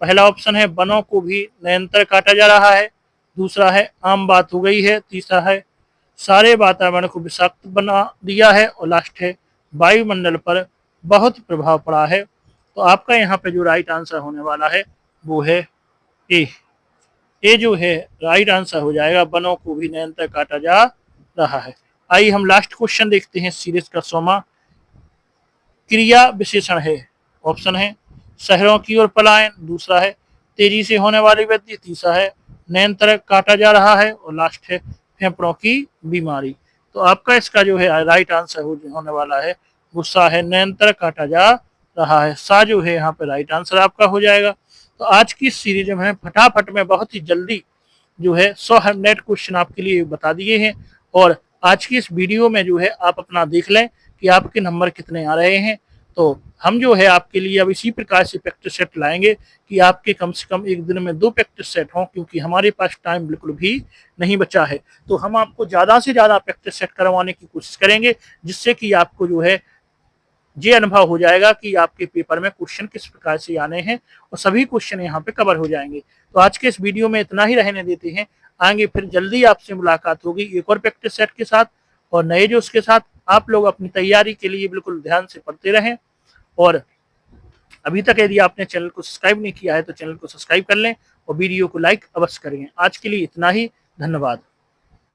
Speaker 1: पहला ऑप्शन है वनों को भी निरंतर काटा जा रहा है, दूसरा है आम बात हो गई है, तीसरा है सारे वातावरण को विषाक्त बना दिया है, और लास्ट है वायुमंडल पर बहुत प्रभाव पड़ा है। तो आपका यहाँ पे जो राइट आंसर होने वाला है वो है ए जो है राइट आंसर हो जाएगा, वनों को भी निरंतर काटा जा रहा है। आइए हम लास्ट क्वेश्चन देखते हैं सीरीज का 100वां। क्रिया विशेषण है। ऑप्शन है शहरों की ओर पलायन, दूसरा है तेजी से होने वाली वृद्धि, तीसरा है निरंतर काटा जा रहा है, और लास्ट है फेफड़ों की बीमारी। तो आपका इसका जो है राइट आंसर होने वाला है गुस्सा है निरंतर काटा जा रहा है। सा जो है यहाँ पे राइट आंसर आपका हो जाएगा। तो आज की सीरीज में फटाफट में बहुत ही जल्दी जो है 100 नेट क्वेश्चन आपके लिए बता दिए हैं, और आज की इस वीडियो में जो है आप अपना देख लें कि आपके नंबर कितने आ रहे हैं। तो हम जो है आपके लिए अब इसी प्रकार से प्रैक्टिस सेट लाएंगे कि आपके कम से कम एक दिन में 2 प्रैक्टिस सेट हों, क्योंकि हमारे पास टाइम बिल्कुल भी नहीं बचा है। तो हम आपको ज़्यादा से ज़्यादा प्रैक्टिस सेट करवाने की कोशिश करेंगे, जिससे कि आपको जो है ये अनुभव हो जाएगा कि आपके पेपर में क्वेश्चन किस प्रकार से आने हैं, और सभी क्वेश्चन यहाँ पे कवर हो जाएंगे। तो आज के इस वीडियो में इतना ही रहने देते हैं। आगे फिर जल्दी आपसे मुलाकात होगी एक और प्रैक्टिस सेट के साथ और नए जो उसके साथ। आप लोग अपनी तैयारी के लिए बिल्कुल ध्यान से पढ़ते रहें, और अभी तक यदि आपने चैनल को सब्सक्राइब नहीं किया है तो चैनल को सब्सक्राइब कर लें और वीडियो को लाइक अवश्य करें। आज के लिए इतना ही, धन्यवाद।